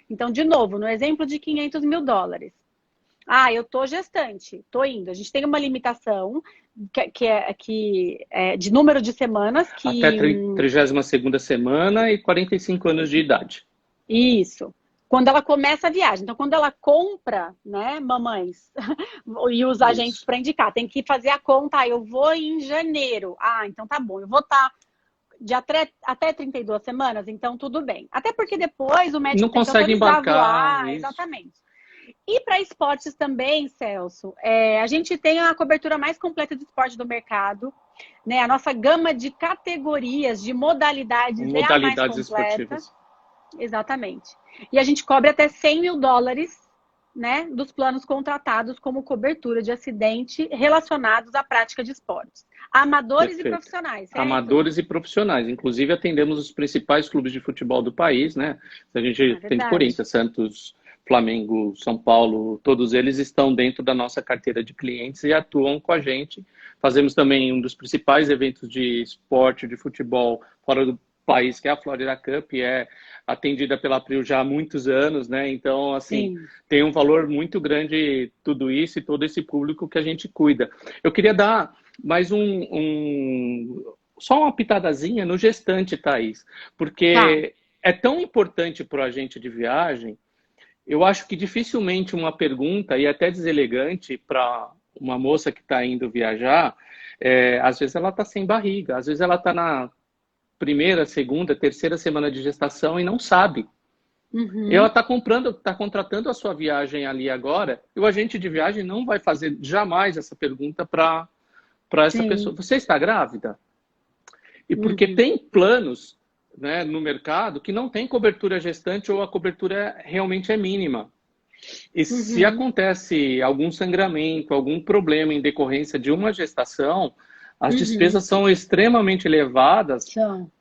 Speaker 1: Então, de novo, no exemplo de $500 mil. Eu tô gestante, tô indo. A gente tem uma limitação que é de número de semanas.
Speaker 2: Até 32ª semana e 45 anos de idade.
Speaker 1: Isso. Quando ela começa a viagem. Então, quando ela compra, né, mamães, e os agentes para indicar, tem que fazer a conta, eu vou em janeiro. Então tá bom, eu vou estar de até 32 semanas, então tudo bem. Até porque depois o médico
Speaker 2: não consegue embarcar.
Speaker 1: Exatamente. E para esportes também, Celso, a gente tem a cobertura mais completa de esporte do mercado, né? A nossa gama de categorias, de modalidades é a mais completa.
Speaker 2: Esportivas.
Speaker 1: Exatamente. E a gente cobre até $100 mil, né, dos planos contratados como cobertura de acidente relacionados à prática de esportes. Amadores e profissionais, certo?
Speaker 2: Amadores e profissionais. Inclusive, atendemos os principais clubes de futebol do país, né? A gente tem Corinthians, Santos, Flamengo, São Paulo, todos eles estão dentro da nossa carteira de clientes e atuam com a gente. Fazemos também um dos principais eventos de esporte, de futebol fora do país, que é a Florida Cup, é atendida pela Prio já há muitos anos, né? Então, assim, tem um valor muito grande tudo isso e todo esse público que a gente cuida. Eu queria dar mais só uma pitadazinha no gestante, Thaís, porque é tão importante para o agente de viagem. Eu acho que dificilmente uma pergunta, e até deselegante para uma moça que está indo viajar, às vezes ela está sem barriga, às vezes ela está na primeira, segunda, terceira semana de gestação e não sabe. E ela está contratando a sua viagem ali agora, e o agente de viagem não vai fazer jamais essa pergunta para essa pessoa. Você está grávida? E porque tem planos, né, no mercado que não tem cobertura gestante ou a cobertura realmente é mínima. E se acontece algum sangramento, algum problema em decorrência de uma gestação, as despesas são extremamente elevadas,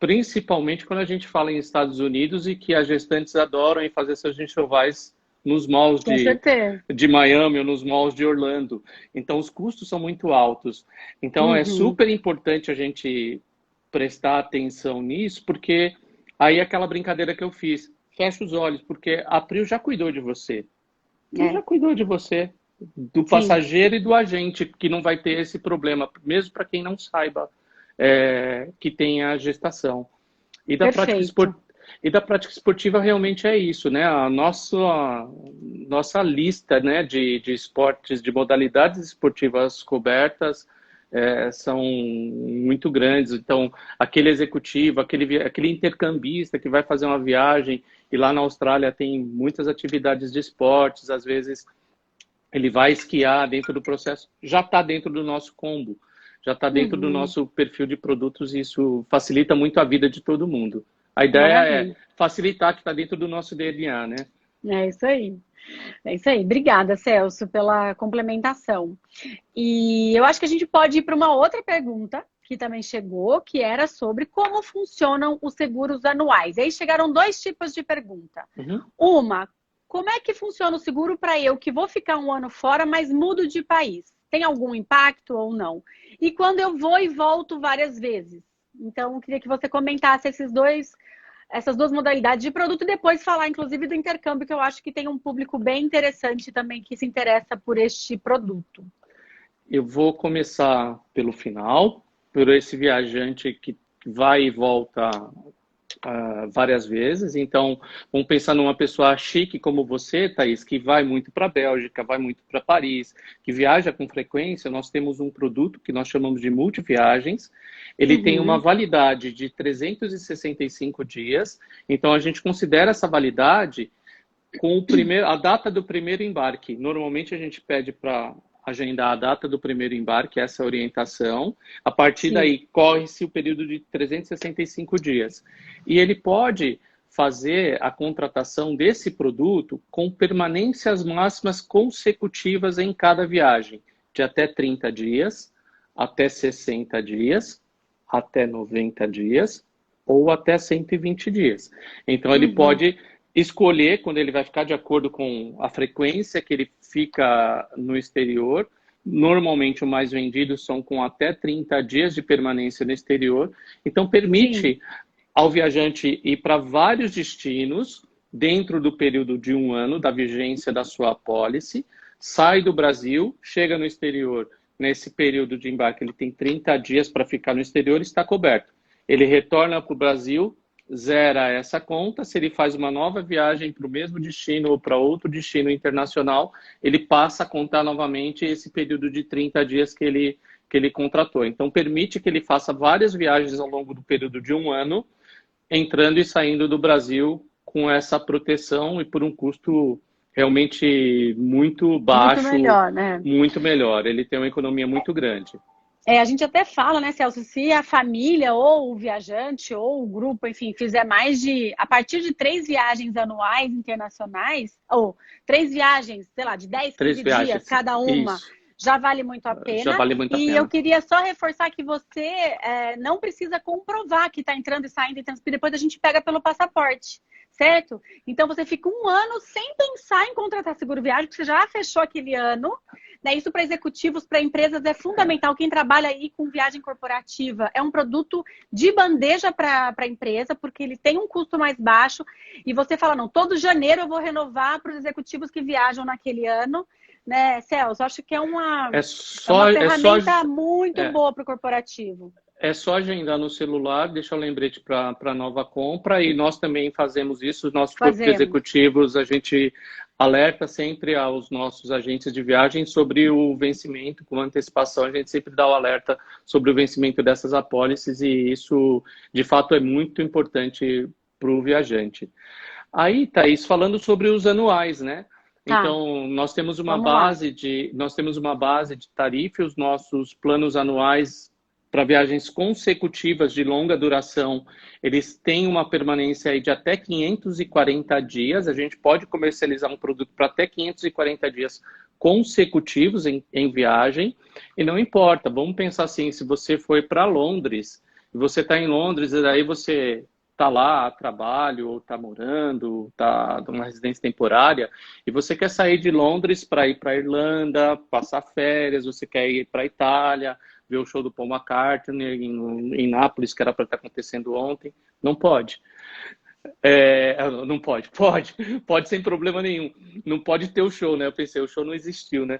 Speaker 2: principalmente quando a gente fala em Estados Unidos e que as gestantes adoram em fazer seus enxovais nos malls de Miami ou nos malls de Orlando. Então, os custos são muito altos. Então, é super importante a gente prestar atenção nisso, porque aí é aquela brincadeira que eu fiz. Fecha os olhos, porque a Prio já cuidou de você. Já cuidou de você, do passageiro e do agente, que não vai ter esse problema, mesmo para quem não saiba que tem a gestação. E da E da prática esportiva realmente é isso, né? A nossa lista, né, de esportes, de modalidades esportivas cobertas são muito grandes. Então, aquele executivo, aquele intercambista que vai fazer uma viagem, e lá na Austrália tem muitas atividades de esportes, às vezes ele vai esquiar dentro do processo, já está dentro do nosso combo, já está dentro do nosso perfil de produtos, e isso facilita muito a vida de todo mundo. A ideia é facilitar, que está dentro do nosso DNA, né?
Speaker 1: É isso aí. É isso aí. Obrigada, Celso, pela complementação. E eu acho que a gente pode ir para uma outra pergunta que também chegou, que era sobre como funcionam os seguros anuais. E aí chegaram 2 tipos de pergunta. Uma, como é que funciona o seguro para eu que vou ficar um ano fora, mas mudo de país? Tem algum impacto ou não? E quando eu vou e volto várias vezes? Então, eu queria que você comentasse essas duas modalidades de produto e depois falar, inclusive, do intercâmbio, que eu acho que tem um público bem interessante também que se interessa por este produto.
Speaker 2: Eu vou começar pelo final, por esse viajante que vai e volta várias vezes. Então, vamos pensar numa pessoa chique como você, Thaís, que vai muito para a Bélgica, vai muito para Paris, que viaja com frequência. Nós temos um produto que nós chamamos de multiviagens. Ele tem uma validade de 365 dias. Então, a gente considera essa validade com a data do primeiro embarque. Normalmente, a gente pede para agendar a data do primeiro embarque, essa orientação. A partir daí, corre-se o período de 365 dias. E ele pode fazer a contratação desse produto com permanências máximas consecutivas em cada viagem, de até 30 dias, até 60 dias, até 90 dias ou até 120 dias. Então, ele pode escolher quando ele vai ficar de acordo com a frequência que ele fica no exterior. Normalmente, o mais vendido são com até 30 dias de permanência no exterior. Então, permite ao viajante ir para vários destinos dentro do período de um ano da vigência da sua apólice, sai do Brasil, chega no exterior. Nesse período de embarque, ele tem 30 dias para ficar no exterior e está coberto. Ele retorna para o Brasil, zera essa conta. Se ele faz uma nova viagem para o mesmo destino ou para outro destino internacional, ele passa a contar novamente esse período de 30 dias que ele contratou. Então, permite que ele faça várias viagens ao longo do período de um ano, entrando e saindo do Brasil com essa proteção e por um custo realmente muito baixo.
Speaker 1: Muito melhor, né?
Speaker 2: Muito melhor. Ele tem uma economia muito grande.
Speaker 1: A gente até fala, né, Celso, se a família ou o viajante ou o grupo, enfim, fizer a partir de 3 viagens anuais internacionais, ou 3 viagens, sei lá, de 10, 15 dias cada uma, já vale muito a pena.
Speaker 2: Já vale muito a pena.
Speaker 1: E eu queria só reforçar que você não precisa comprovar que está entrando e saindo, porque depois a gente pega pelo passaporte. Certo? Então, você fica um ano sem pensar em contratar seguro viagem, porque você já fechou aquele ano. Né? Isso para executivos, para empresas é fundamental. Quem trabalha aí com viagem corporativa é um produto de bandeja para a empresa, porque ele tem um custo mais baixo. E você fala, não, todo janeiro eu vou renovar para os executivos que viajam naquele ano. Né, Celso? Acho que é uma ferramenta muito boa para o corporativo.
Speaker 2: É só agendar no celular, deixar o lembrete para a nova compra, e nós também fazemos isso. Os nossos corpos executivos, a gente alerta sempre aos nossos agentes de viagem sobre o vencimento, com antecipação. A gente sempre dá o alerta sobre o vencimento dessas apólices, e isso, de fato, é muito importante para o viajante. Aí, Thaís, falando sobre os anuais, né? Então, nós temos uma base de tarifa, os nossos planos anuais para viagens consecutivas de longa duração, eles têm uma permanência aí de até 540 dias. A gente pode comercializar um produto para até 540 dias consecutivos em viagem. E não importa, vamos pensar assim, se você foi para Londres, e você está em Londres, e daí você está lá a trabalho, ou está morando, está numa residência temporária, e você quer sair de Londres para ir para a Irlanda, passar férias, você quer ir para a Itália, ver o show do Paul McCartney em Nápoles, que era para estar acontecendo ontem. Não pode. Não pode. Pode sem problema nenhum. Não pode ter o show, né? Eu pensei, o show não existiu, né?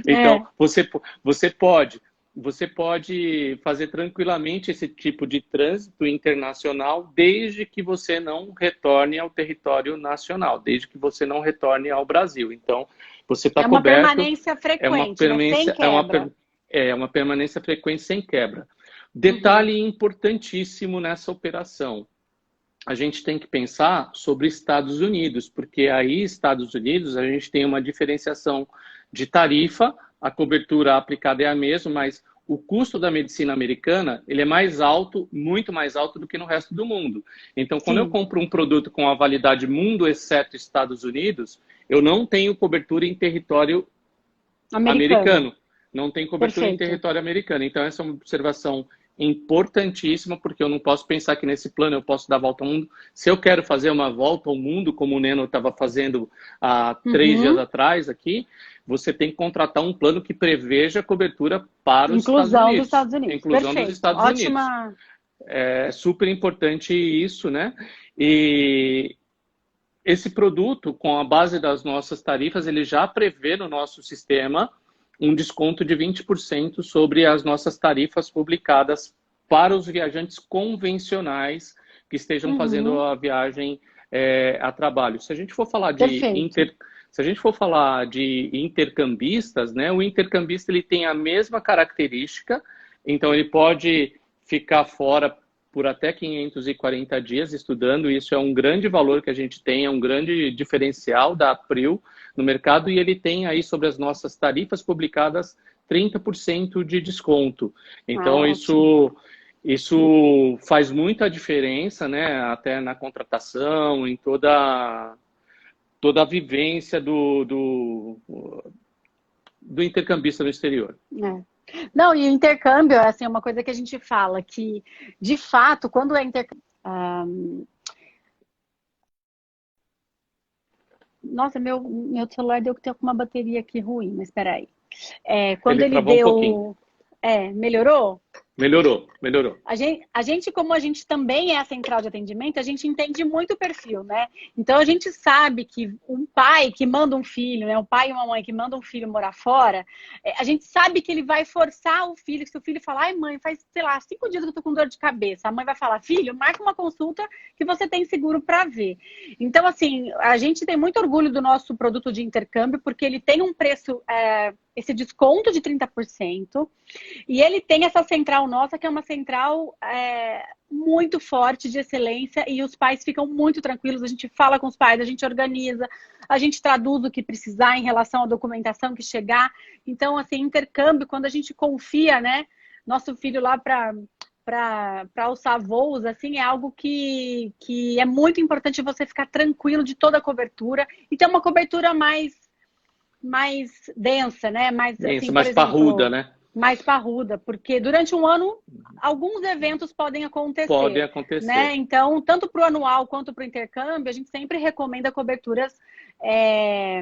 Speaker 2: Então, você pode. você pode fazer tranquilamente esse tipo de trânsito internacional desde que você não retorne ao território nacional, desde que você não retorne ao Brasil. Então, você está
Speaker 1: É uma
Speaker 2: coberto,
Speaker 1: permanência frequente, né? Sem quebra.
Speaker 2: é uma permanência frequente sem quebra.
Speaker 1: Uhum.
Speaker 2: Detalhe importantíssimo nessa operação. A gente tem que pensar sobre Estados Unidos, porque aí, Estados Unidos, a gente tem uma diferenciação de tarifa, a cobertura aplicada é a mesma, mas o custo da medicina americana, ele é mais alto, muito mais alto do que no resto do mundo. Então, quando eu
Speaker 1: Sim,
Speaker 2: compro um produto com a validade mundo, exceto Estados Unidos, eu não tenho cobertura em território
Speaker 1: americano.
Speaker 2: americano. Não tem cobertura em
Speaker 1: Perfeito.
Speaker 2: território americano. Então, essa é uma observação importantíssima, porque eu não posso pensar que nesse plano eu posso dar a volta ao mundo. Se eu quero fazer uma volta ao mundo, como o Neno estava fazendo há 3 dias
Speaker 1: Uhum.
Speaker 2: atrás aqui, você tem que contratar um plano que preveja cobertura para os Estados
Speaker 1: Inclusão dos
Speaker 2: Unidos.
Speaker 1: Estados Unidos.
Speaker 2: Inclusão dos
Speaker 1: Perfeito.
Speaker 2: Estados Unidos.
Speaker 1: Ótima.
Speaker 2: É super importante isso, né? E esse produto, com a base das nossas tarifas, ele já prevê no nosso sistema um desconto de 20% sobre as nossas tarifas publicadas para os viajantes convencionais que estejam fazendo
Speaker 1: Uhum.
Speaker 2: a viagem a trabalho. Se a gente for falar
Speaker 1: Perfeito.
Speaker 2: se a gente for falar de intercambistas, né, o intercambista ele tem a mesma característica, então ele pode ficar fora por até 540 dias estudando. Isso é um grande valor que a gente tem, é um grande diferencial da April no mercado, e ele tem aí sobre as nossas tarifas publicadas 30% de desconto.
Speaker 1: Ah,
Speaker 2: Então,
Speaker 1: ótimo.
Speaker 2: isso faz muita diferença, né? Até na contratação, em toda a vivência do intercambista no exterior.
Speaker 1: É. Não, e o intercâmbio é assim, uma coisa que a gente fala que, de fato, quando é intercâmbio. Nossa, meu celular deu que ter com uma bateria aqui ruim, mas espera aí. Quando
Speaker 2: Ele
Speaker 1: ele
Speaker 2: travou um pouquinho.
Speaker 1: deu. Melhorou?
Speaker 2: Melhorou, melhorou.
Speaker 1: Como a gente também é a central de atendimento, a gente entende muito o perfil, né? Então a gente sabe que um pai que manda um filho, né? Um pai e uma mãe que mandam um filho morar fora, a gente sabe que ele vai forçar o filho, que se o filho falar, ai mãe, faz, sei lá, 5 dias que eu tô com dor de cabeça, a mãe vai falar, filho, marca uma consulta que você tem seguro para ver. Então, assim, a gente tem muito orgulho do nosso produto de intercâmbio, porque ele tem um preço, esse desconto de 30%. E ele tem essa central nossa, que é uma central muito forte de excelência, e os pais ficam muito tranquilos. A gente fala com os pais, a gente organiza, a gente traduz o que precisar em relação à documentação que chegar. Então, assim, intercâmbio, quando a gente confia, né, nosso filho lá para alçar voos, assim, é algo que é muito importante você ficar tranquilo de toda a cobertura e ter uma cobertura mais densa, né? Mais, assim, por
Speaker 2: Mais parruda,
Speaker 1: exemplo,
Speaker 2: né?
Speaker 1: mais parruda, porque durante um ano alguns eventos podem
Speaker 2: Podem
Speaker 1: acontecer, né?
Speaker 2: acontecer.
Speaker 1: Então, tanto para o anual quanto para o intercâmbio, a gente sempre recomenda coberturas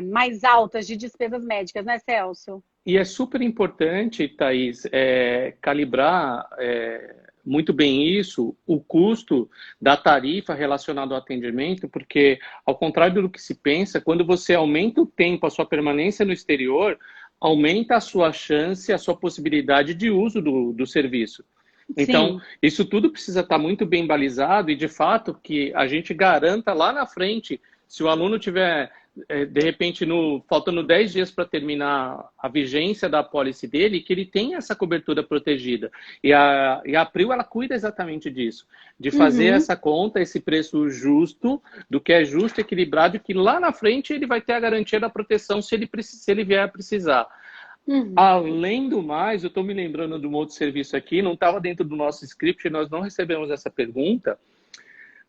Speaker 1: mais altas de despesas médicas, né, Celso?
Speaker 2: E é super importante, Thaís, calibrar muito bem isso, o custo da tarifa relacionado ao atendimento, porque, ao contrário do que se pensa, quando você aumenta o tempo, a sua permanência no exterior, aumenta a sua chance, a sua possibilidade de uso do serviço. Então,
Speaker 1: Sim.
Speaker 2: isso tudo precisa estar muito bem balizado e, de fato, que a gente garanta lá na frente, se o aluno tiver, de repente, faltando 10 dias para terminar a vigência da apólice dele, que ele tenha essa cobertura protegida. E a April, ela cuida exatamente disso, de fazer
Speaker 1: Uhum.
Speaker 2: essa conta, esse preço justo, do que é justo, equilibrado, e que lá na frente ele vai ter a garantia da proteção se ele vier a precisar.
Speaker 1: Uhum.
Speaker 2: Além do mais, eu estou me lembrando de um outro serviço aqui, não estava dentro do nosso script, nós não recebemos essa pergunta.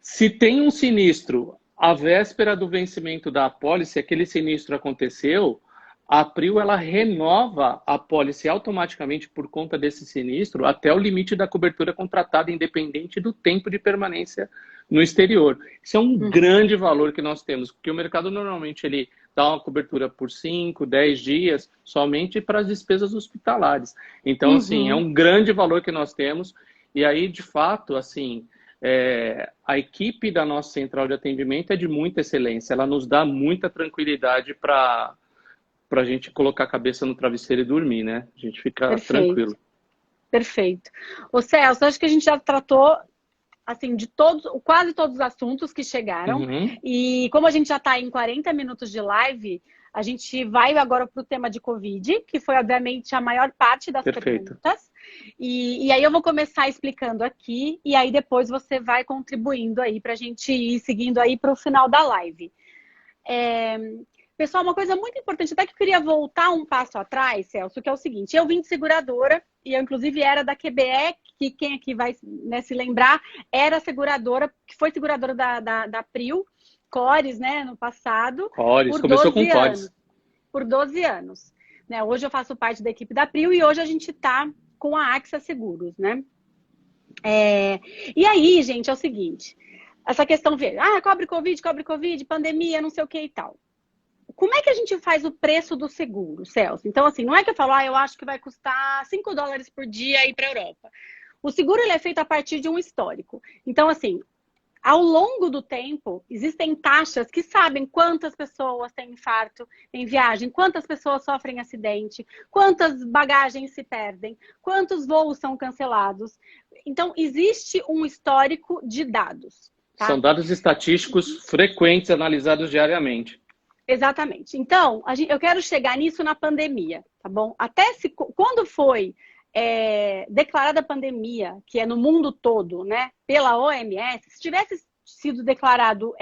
Speaker 2: Se tem um sinistro à véspera do vencimento da apólice, aquele sinistro aconteceu, a April ela renova a apólice automaticamente por conta desse sinistro até o limite da cobertura contratada, independente do tempo de permanência no exterior. Isso é um
Speaker 1: Uhum.
Speaker 2: grande valor que nós temos, porque o mercado normalmente ele dá uma cobertura por 5, 10 dias, somente para as despesas hospitalares. Então, assim, é
Speaker 1: Uhum.
Speaker 2: um grande valor que nós temos, e aí, de fato, assim, a equipe da nossa central de atendimento é de muita excelência, ela nos dá muita tranquilidade para a gente colocar a cabeça no travesseiro e dormir, né? A gente fica
Speaker 1: Perfeito.
Speaker 2: tranquilo.
Speaker 1: Perfeito. Ô Celso, acho que a gente já tratou assim, de quase todos os assuntos que chegaram.
Speaker 2: Uhum.
Speaker 1: E como a gente já está em 40 minutos de live, a gente vai agora para o tema de Covid, que foi, obviamente, a maior parte das
Speaker 2: Perfeito.
Speaker 1: perguntas. E aí eu vou começar explicando aqui, e aí depois você vai contribuindo aí para a gente ir seguindo aí para o final da live. Pessoal, uma coisa muito importante, até que eu queria voltar um passo atrás, Celso, que é o seguinte, eu vim de seguradora, e eu inclusive era da QBE, que quem aqui vai, né, se lembrar, era seguradora, que foi seguradora da Prio, Cores, né, no passado.
Speaker 2: Cores, começou com Cores.
Speaker 1: Por 12 anos. Né? Hoje eu faço parte da equipe da Prio e hoje a gente está com a AXA Seguros, né? E aí, gente, é o seguinte, essa questão, cobre Covid, pandemia, não sei o que e tal. Como é que a gente faz o preço do seguro, Celso? Então, assim, não é que eu falo, eu acho que vai custar $5 por dia ir para a Europa. O seguro ele é feito a partir de um histórico. Então, assim, ao longo do tempo, existem taxas que sabem quantas pessoas têm infarto em viagem, quantas pessoas sofrem acidente, quantas bagagens se perdem, quantos voos são cancelados. Então, existe um histórico de dados. Tá?
Speaker 2: São dados estatísticos frequentes, analisados diariamente.
Speaker 1: Exatamente. Então, eu quero chegar nisso na pandemia, tá bom? Quando foi declarada a pandemia, que é no mundo todo, né, pela OMS, se tivesse sido declarado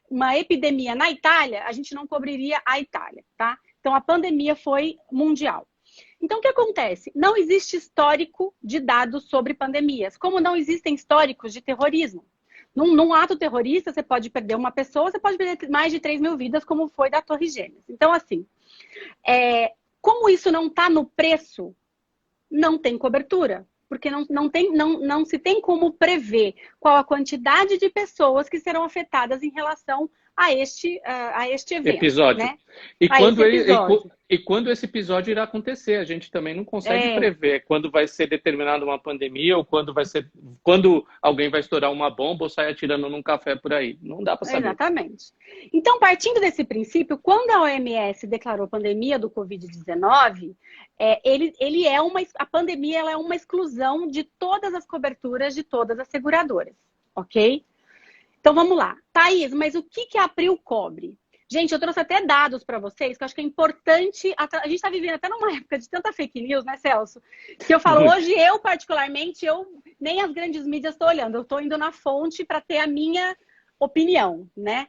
Speaker 1: uma epidemia na Itália, a gente não cobriria a Itália, tá? Então, a pandemia foi mundial. Então, o que acontece? Não existe histórico de dados sobre pandemias, como não existem históricos de terrorismo. Num ato terrorista, você pode perder uma pessoa, você pode perder mais de 3 mil vidas, como foi da Torre Gêmeas. Então, assim, como isso não está no preço, não tem cobertura. Porque não se tem como prever qual a quantidade de pessoas que serão afetadas em relação a este evento.
Speaker 2: Episódio.
Speaker 1: Né?
Speaker 2: E quando esse episódio irá acontecer, a gente também não consegue prever quando vai ser determinada uma pandemia ou quando alguém vai estourar uma bomba ou sair atirando num café por aí. Não dá para saber.
Speaker 1: Exatamente. Então, partindo desse princípio, quando a OMS declarou a pandemia do Covid-19, a pandemia ela é uma exclusão de todas as coberturas de todas as seguradoras, ok? Então, vamos lá. Thaís, mas o que a Prio cobre? Gente, eu trouxe até dados para vocês, que eu acho que é importante. A gente está vivendo até numa época de tanta fake news, né, Celso? Que eu falo, hoje eu, particularmente, nem as grandes mídias estou olhando. Eu estou indo na fonte para ter a minha opinião, né?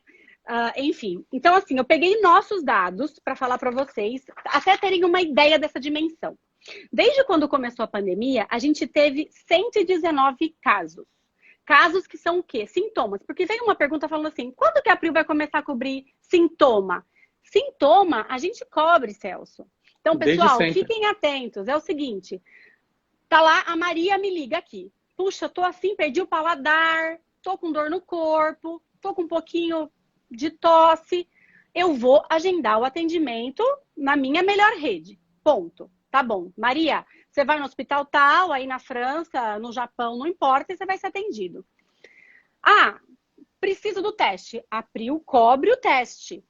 Speaker 1: Enfim, então assim, eu peguei nossos dados para falar para vocês, até terem uma ideia dessa dimensão. Desde quando começou a pandemia, a gente teve 119 casos. Casos que são o quê? Sintomas. Porque veio uma pergunta falando assim, quando que a Prio vai começar a cobrir sintoma? Sintoma, a gente cobre, Celso. Então, pessoal, fiquem atentos. É o seguinte, tá lá, a Maria me liga aqui. Puxa, tô assim, perdi o paladar, tô com dor no corpo, tô com um pouquinho de tosse. Eu vou agendar o atendimento na minha melhor rede. Ponto. Tá bom. Maria, você vai no hospital tal, aí na França, no Japão, não importa, e você vai ser atendido. Preciso do teste. A Prio cobre o teste.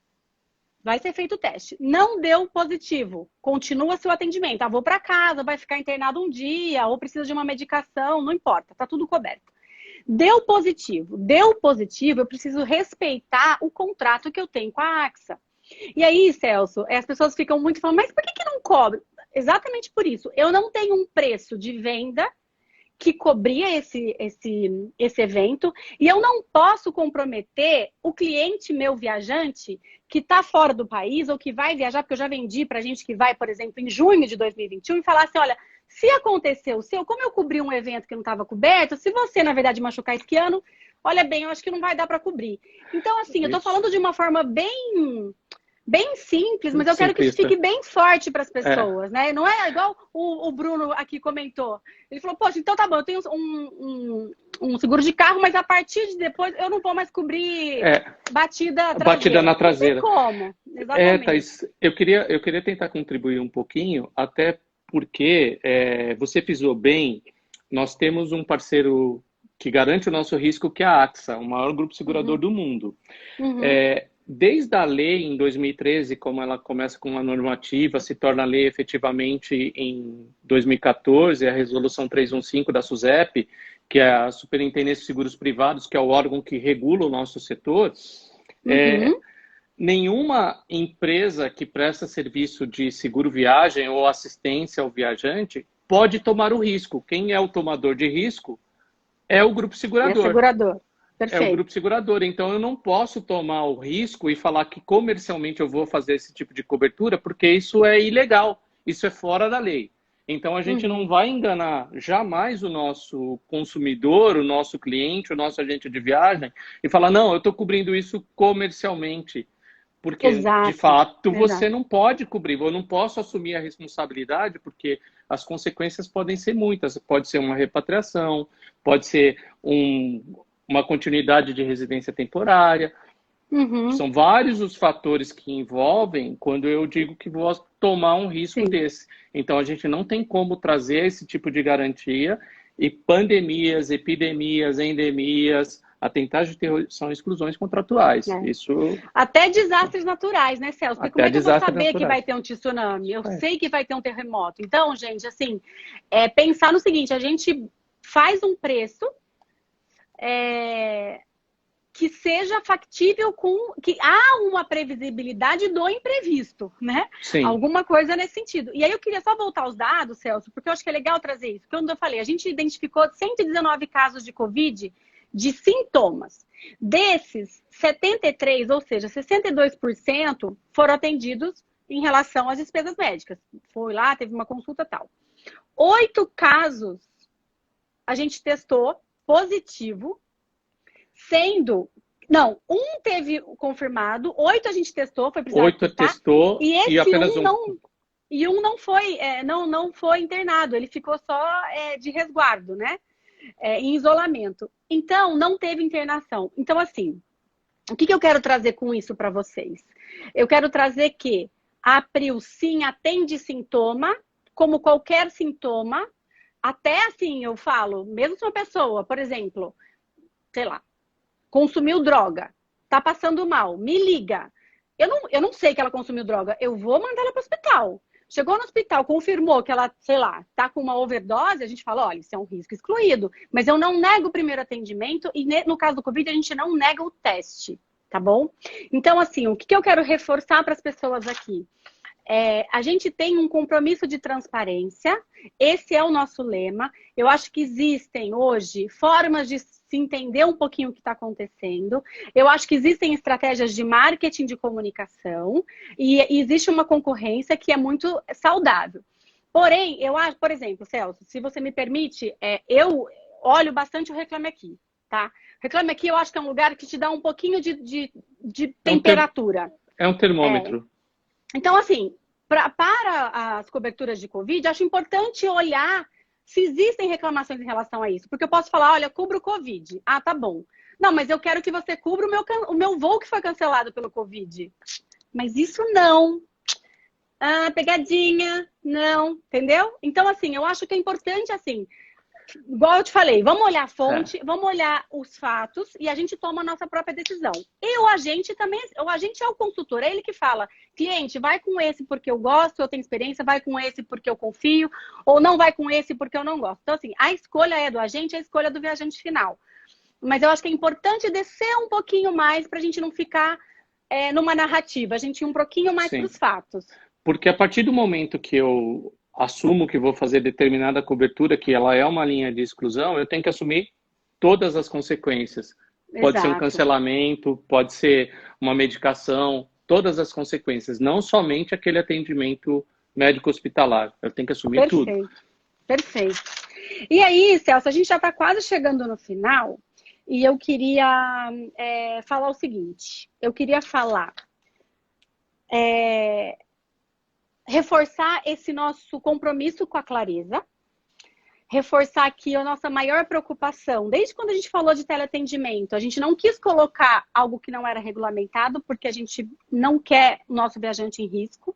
Speaker 1: Vai ser feito o teste. Não deu positivo. Continua seu atendimento. Vou para casa, vai ficar internado um dia, ou precisa de uma medicação, não importa, tá tudo coberto. Deu positivo, eu preciso respeitar o contrato que eu tenho com a AXA. E aí, Celso, as pessoas ficam muito falando, mas por que não cobre? Exatamente por isso. Eu não tenho um preço de venda que cobria esse evento e eu não posso comprometer o cliente meu viajante que está fora do país ou que vai viajar, porque eu já vendi para gente que vai, por exemplo, em junho de 2021 e falar assim, olha, se acontecer o seu, como eu cobri um evento que não estava coberto, se você, na verdade, machucar esse ano, olha bem, eu acho que não vai dar para cobrir. Então, assim, eu estou falando de uma forma bem simples, mas eu quero que isso fique bem forte para as pessoas, né? Não é igual o Bruno aqui comentou. Ele falou, poxa, então tá bom, eu tenho um seguro de carro, mas a partir de depois eu não vou mais cobrir batida traseira.
Speaker 2: Batida na traseira.
Speaker 1: Não tem como. Exatamente.
Speaker 2: Thaís, eu queria tentar contribuir um pouquinho, até porque você pisou bem, nós temos um parceiro que garante o nosso risco, que é a AXA, o maior grupo segurador do mundo. desde a lei em 2013, como ela começa com uma normativa, se torna lei efetivamente em 2014, a resolução 315 da SUSEP, que é a Superintendência de Seguros Privados, que é o órgão que regula o nosso setor, nenhuma empresa que presta serviço de seguro viagem ou assistência ao viajante pode tomar o risco. Quem é o tomador de risco é o grupo segurador.
Speaker 1: É segurador.
Speaker 2: É o grupo segurador. Então, eu não posso tomar o risco e falar que comercialmente eu vou fazer esse tipo de cobertura, porque isso é ilegal, isso é fora da lei. Então, a gente não vai enganar jamais o nosso consumidor, o nosso cliente, o nosso agente de viagem e falar, não, eu estou cobrindo isso comercialmente. Porque, de fato, você não pode cobrir. Eu não posso assumir a responsabilidade, porque as consequências podem ser muitas. Pode ser uma repatriação, pode ser uma continuidade de residência temporária. São vários os fatores que envolvem quando eu digo que vou tomar um risco desse. Então, a gente não tem como trazer esse tipo de garantia e pandemias, epidemias, endemias, atentados de terror são exclusões contratuais. Isso...
Speaker 1: Até desastres naturais, né, Celso? Porque como é que eu vou saber que vai ter um tsunami? Eu sei que vai ter um terremoto. Então, gente, assim, pensar no seguinte, a gente faz um preço que seja factível que há uma previsibilidade do imprevisto, né?
Speaker 2: Sim.
Speaker 1: Alguma coisa nesse sentido. E aí eu queria só voltar aos dados, Celso, porque eu acho que é legal trazer isso. Porque, como eu falei, a gente identificou 119 casos de Covid de sintomas. Desses, 73, ou seja, 62% foram atendidos em relação às despesas médicas. Foi lá, teve uma consulta e tal. 8 casos a gente testou positivo, sendo... Não, um teve confirmado, 8 a gente testou, foi precisado
Speaker 2: 8 testou e apenas um.
Speaker 1: E um não foi, não foi internado, ele ficou só de resguardo, né? Em isolamento. Então, não teve internação. Então, assim, o que eu quero trazer com isso para vocês? Eu quero trazer que a April, sim, atende sintoma, como qualquer sintoma. Até assim, eu falo, mesmo se uma pessoa, por exemplo, sei lá, consumiu droga, tá passando mal, me liga. Eu não sei que ela consumiu droga, eu vou mandar ela para o hospital. Chegou no hospital, confirmou que ela, sei lá, tá com uma overdose, a gente fala, olha, isso é um risco excluído. Mas eu não nego o primeiro atendimento e no caso do Covid a gente não nega o teste, tá bom? Então, assim, o que eu quero reforçar para as pessoas aqui? A gente tem um compromisso de transparência, esse é o nosso lema. Eu acho que existem hoje formas de se entender um pouquinho o que está acontecendo. Eu acho que existem estratégias de marketing de comunicação e existe uma concorrência que é muito saudável. Porém, eu acho, por exemplo, Celso, se você me permite, eu olho bastante o Reclame Aqui, tá? Reclame Aqui eu acho que é um lugar que te dá um pouquinho de temperatura.
Speaker 2: É um termômetro.
Speaker 1: Então, assim, para as coberturas de Covid, acho importante olhar se existem reclamações em relação a isso. Porque eu posso falar, olha, cubro o Covid. Ah, tá bom. Não, mas eu quero que você cubra o meu voo que foi cancelado pelo Covid. Mas isso não. Ah, pegadinha. Não, entendeu? Então, assim, eu acho que é importante, assim, igual eu te falei, vamos olhar a fonte, vamos olhar os fatos e a gente toma a nossa própria decisão. E o agente também, o agente é o consultor, é ele que fala, cliente, vai com esse porque eu gosto, eu tenho experiência, vai com esse porque eu confio, ou não vai com esse porque eu não gosto. Então, assim, a escolha é do agente, a escolha é do viajante final. Mas eu acho que é importante descer um pouquinho mais para a gente não ficar numa narrativa, a gente ir um pouquinho mais para os fatos.
Speaker 2: Porque a partir do momento que eu assumo que vou fazer determinada cobertura, que ela é uma linha de exclusão, eu tenho que assumir todas as consequências. Pode ser um cancelamento, pode ser uma medicação, todas as consequências, não somente aquele atendimento médico-hospitalar. Eu tenho que assumir tudo.
Speaker 1: Perfeito. E aí, Celso, a gente já está quase chegando no final e eu queria falar o seguinte. Eu queria falar... reforçar esse nosso compromisso com a clareza, reforçar aqui a nossa maior preocupação. Desde quando a gente falou de teleatendimento, a gente não quis colocar algo que não era regulamentado, porque a gente não quer o nosso viajante em risco.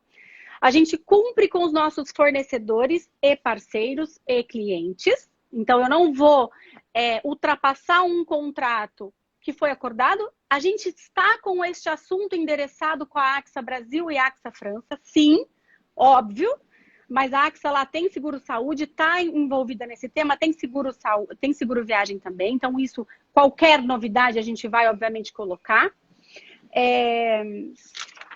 Speaker 1: A gente cumpre com os nossos fornecedores e parceiros e clientes. Então, eu não vou ultrapassar um contrato que foi acordado? A gente está com este assunto endereçado com a AXA Brasil e a AXA França, sim, óbvio, mas a AXA lá tem seguro-saúde, está envolvida nesse tema, tem seguro-viagem também, então isso, qualquer novidade a gente vai, obviamente, colocar.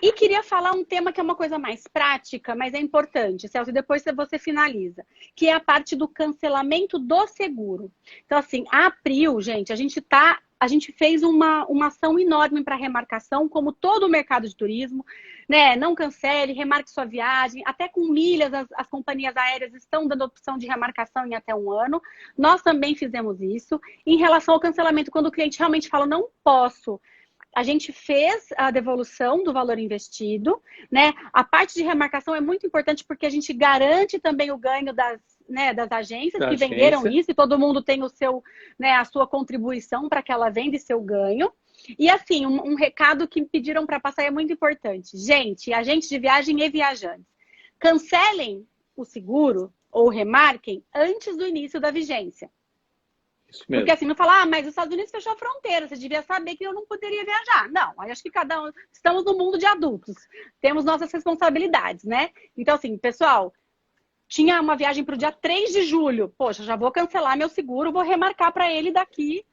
Speaker 1: E queria falar um tema que é uma coisa mais prática, mas é importante, Celso, e depois você finaliza, que é a parte do cancelamento do seguro. Então, assim, a April, gente, a gente fez uma ação enorme para remarcação, como todo o mercado de turismo, né? Não cancele, remarque sua viagem, até com milhas as companhias aéreas estão dando opção de remarcação em até 1 ano. Nós também fizemos isso. Em relação ao cancelamento, quando o cliente realmente fala, não posso, a gente fez a devolução do valor investido, né? A parte de remarcação é muito importante porque a gente garante também o ganho das agências que venderam isso e todo mundo tem o seu, né, a sua contribuição para aquela venda e seu ganho. E assim, um recado que pediram para passar é muito importante. Gente, agentes de viagem e viajantes, cancelem o seguro ou remarquem antes do início da vigência. Porque assim, não fala, mas os Estados Unidos fechou a fronteira, você devia saber que eu não poderia viajar. Não, acho que cada um, estamos no mundo de adultos, temos nossas responsabilidades, né? Então assim, pessoal, tinha uma viagem para o dia 3 de julho, poxa, já vou cancelar meu seguro, vou remarcar para ele daqui,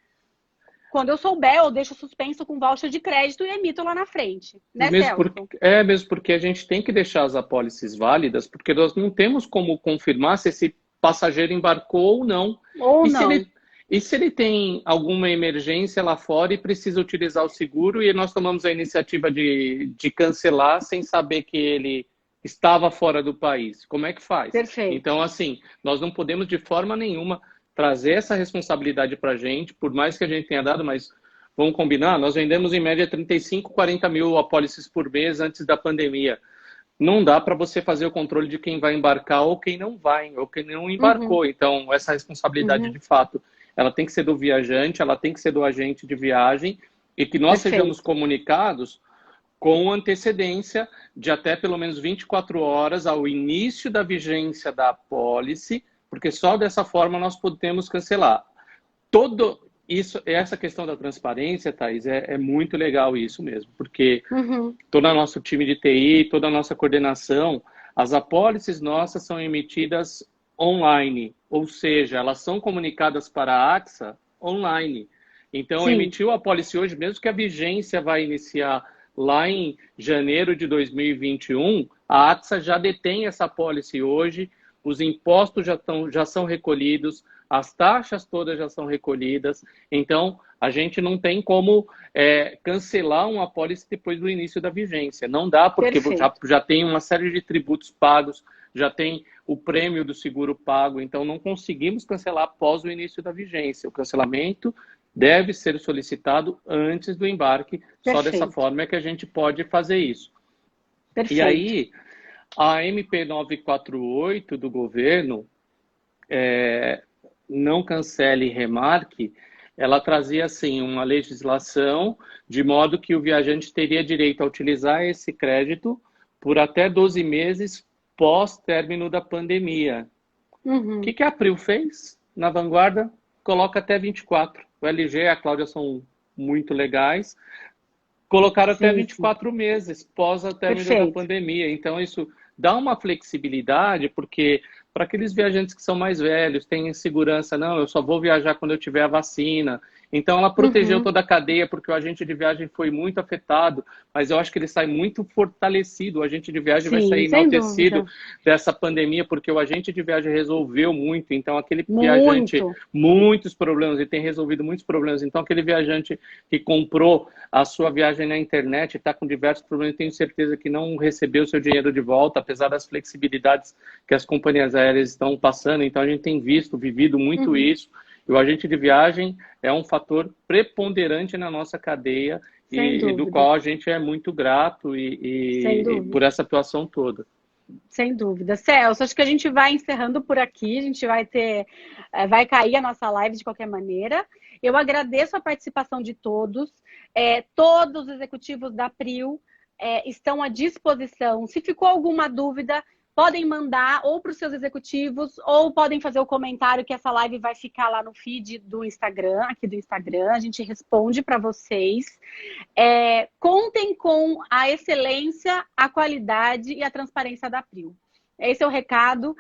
Speaker 1: quando eu souber, eu deixo suspenso com voucher de crédito e emito lá na frente, né,
Speaker 2: mesmo porque a gente tem que deixar as apólices válidas, porque nós não temos como confirmar se esse passageiro embarcou ou não. E se ele tem alguma emergência lá fora e precisa utilizar o seguro e nós tomamos a iniciativa de cancelar sem saber que ele estava fora do país, como é que faz?
Speaker 1: Perfeito.
Speaker 2: Então, assim, nós não podemos de forma nenhuma trazer essa responsabilidade para a gente, por mais que a gente tenha dado, mas vamos combinar, nós vendemos em média 35, 40 mil apólices por mês antes da pandemia. Não dá para você fazer o controle de quem vai embarcar ou quem não vai, ou quem não embarcou. Então, essa responsabilidade, de fato, ela tem que ser do viajante, ela tem que ser do agente de viagem e que nós sejamos comunicados com antecedência de até pelo menos 24 horas ao início da vigência da apólice, porque só dessa forma nós podemos cancelar. Essa questão da transparência, Thaís, é muito legal isso mesmo, porque todo o nosso time de TI, toda a nossa coordenação, as apólices nossas são emitidas online, ou seja, elas são comunicadas para a AXA online. Então, emitiu a apólice hoje, mesmo que a vigência vai iniciar lá em janeiro de 2021, a AXA já detém essa apólice hoje, os impostos já são recolhidos, as taxas todas já são recolhidas, então a gente não tem como cancelar uma apólice depois do início da vigência. Não dá, porque já tem uma série de tributos pagos, já tem o prêmio do seguro pago, então não conseguimos cancelar após o início da vigência. O cancelamento deve ser solicitado antes do embarque, só dessa forma é que a gente pode fazer isso. E aí, a MP 948 do governo, não cancele e remarque, ela trazia assim uma legislação de modo que o viajante teria direito a utilizar esse crédito por até 12 meses pós-término da pandemia. O que a April fez? Na vanguarda, coloca até 24. O LG e a Cláudia são muito legais. Colocaram até 24 meses pós o término da pandemia. Então, isso dá uma flexibilidade, porque para aqueles viajantes que são mais velhos, têm segurança, não, eu só vou viajar quando eu tiver a vacina. Então, ela protegeu toda a cadeia, porque o agente de viagem foi muito afetado, mas eu acho que ele sai muito fortalecido. O agente de viagem vai sair enaltecido dessa pandemia, porque o agente de viagem resolveu muito. Então, aquele viajante, muitos problemas, ele tem resolvido muitos problemas. Então, aquele viajante que comprou a sua viagem na internet, está com diversos problemas, tenho certeza que não recebeu seu dinheiro de volta, apesar das flexibilidades que as companhias aéreas estão passando. Então, a gente tem vivido muito isso. E o agente de viagem é um fator preponderante na nossa cadeia e do qual a gente é muito grato e por essa atuação toda.
Speaker 1: Sem dúvida. Celso, acho que a gente vai encerrando por aqui, a gente vai cair a nossa live de qualquer maneira. Eu agradeço a participação de todos, todos os executivos da April estão à disposição. Se ficou alguma dúvida, podem mandar ou para os seus executivos, ou podem fazer o comentário que essa live vai ficar lá no feed do Instagram, aqui do Instagram, a gente responde para vocês. Contem com a excelência, a qualidade e a transparência da Prio. Esse é o recado.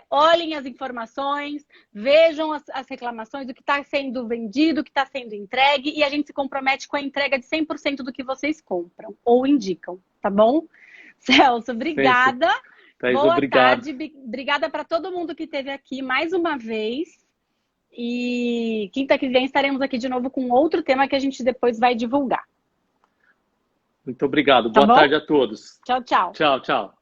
Speaker 1: Olhem as informações, vejam as reclamações, o que está sendo vendido, o que está sendo entregue, e a gente se compromete com a entrega de 100% do que vocês compram ou indicam, tá bom? Celso, obrigada.
Speaker 2: Thaís,
Speaker 1: boa
Speaker 2: obrigado.
Speaker 1: tarde. Obrigada para todo mundo que esteve aqui mais uma vez. E quinta que vem estaremos aqui de novo com outro tema que a gente depois vai divulgar.
Speaker 2: Muito obrigado.
Speaker 1: Tá
Speaker 2: Boa
Speaker 1: bom?
Speaker 2: tarde a todos.
Speaker 1: Tchau, tchau.
Speaker 2: Tchau, tchau.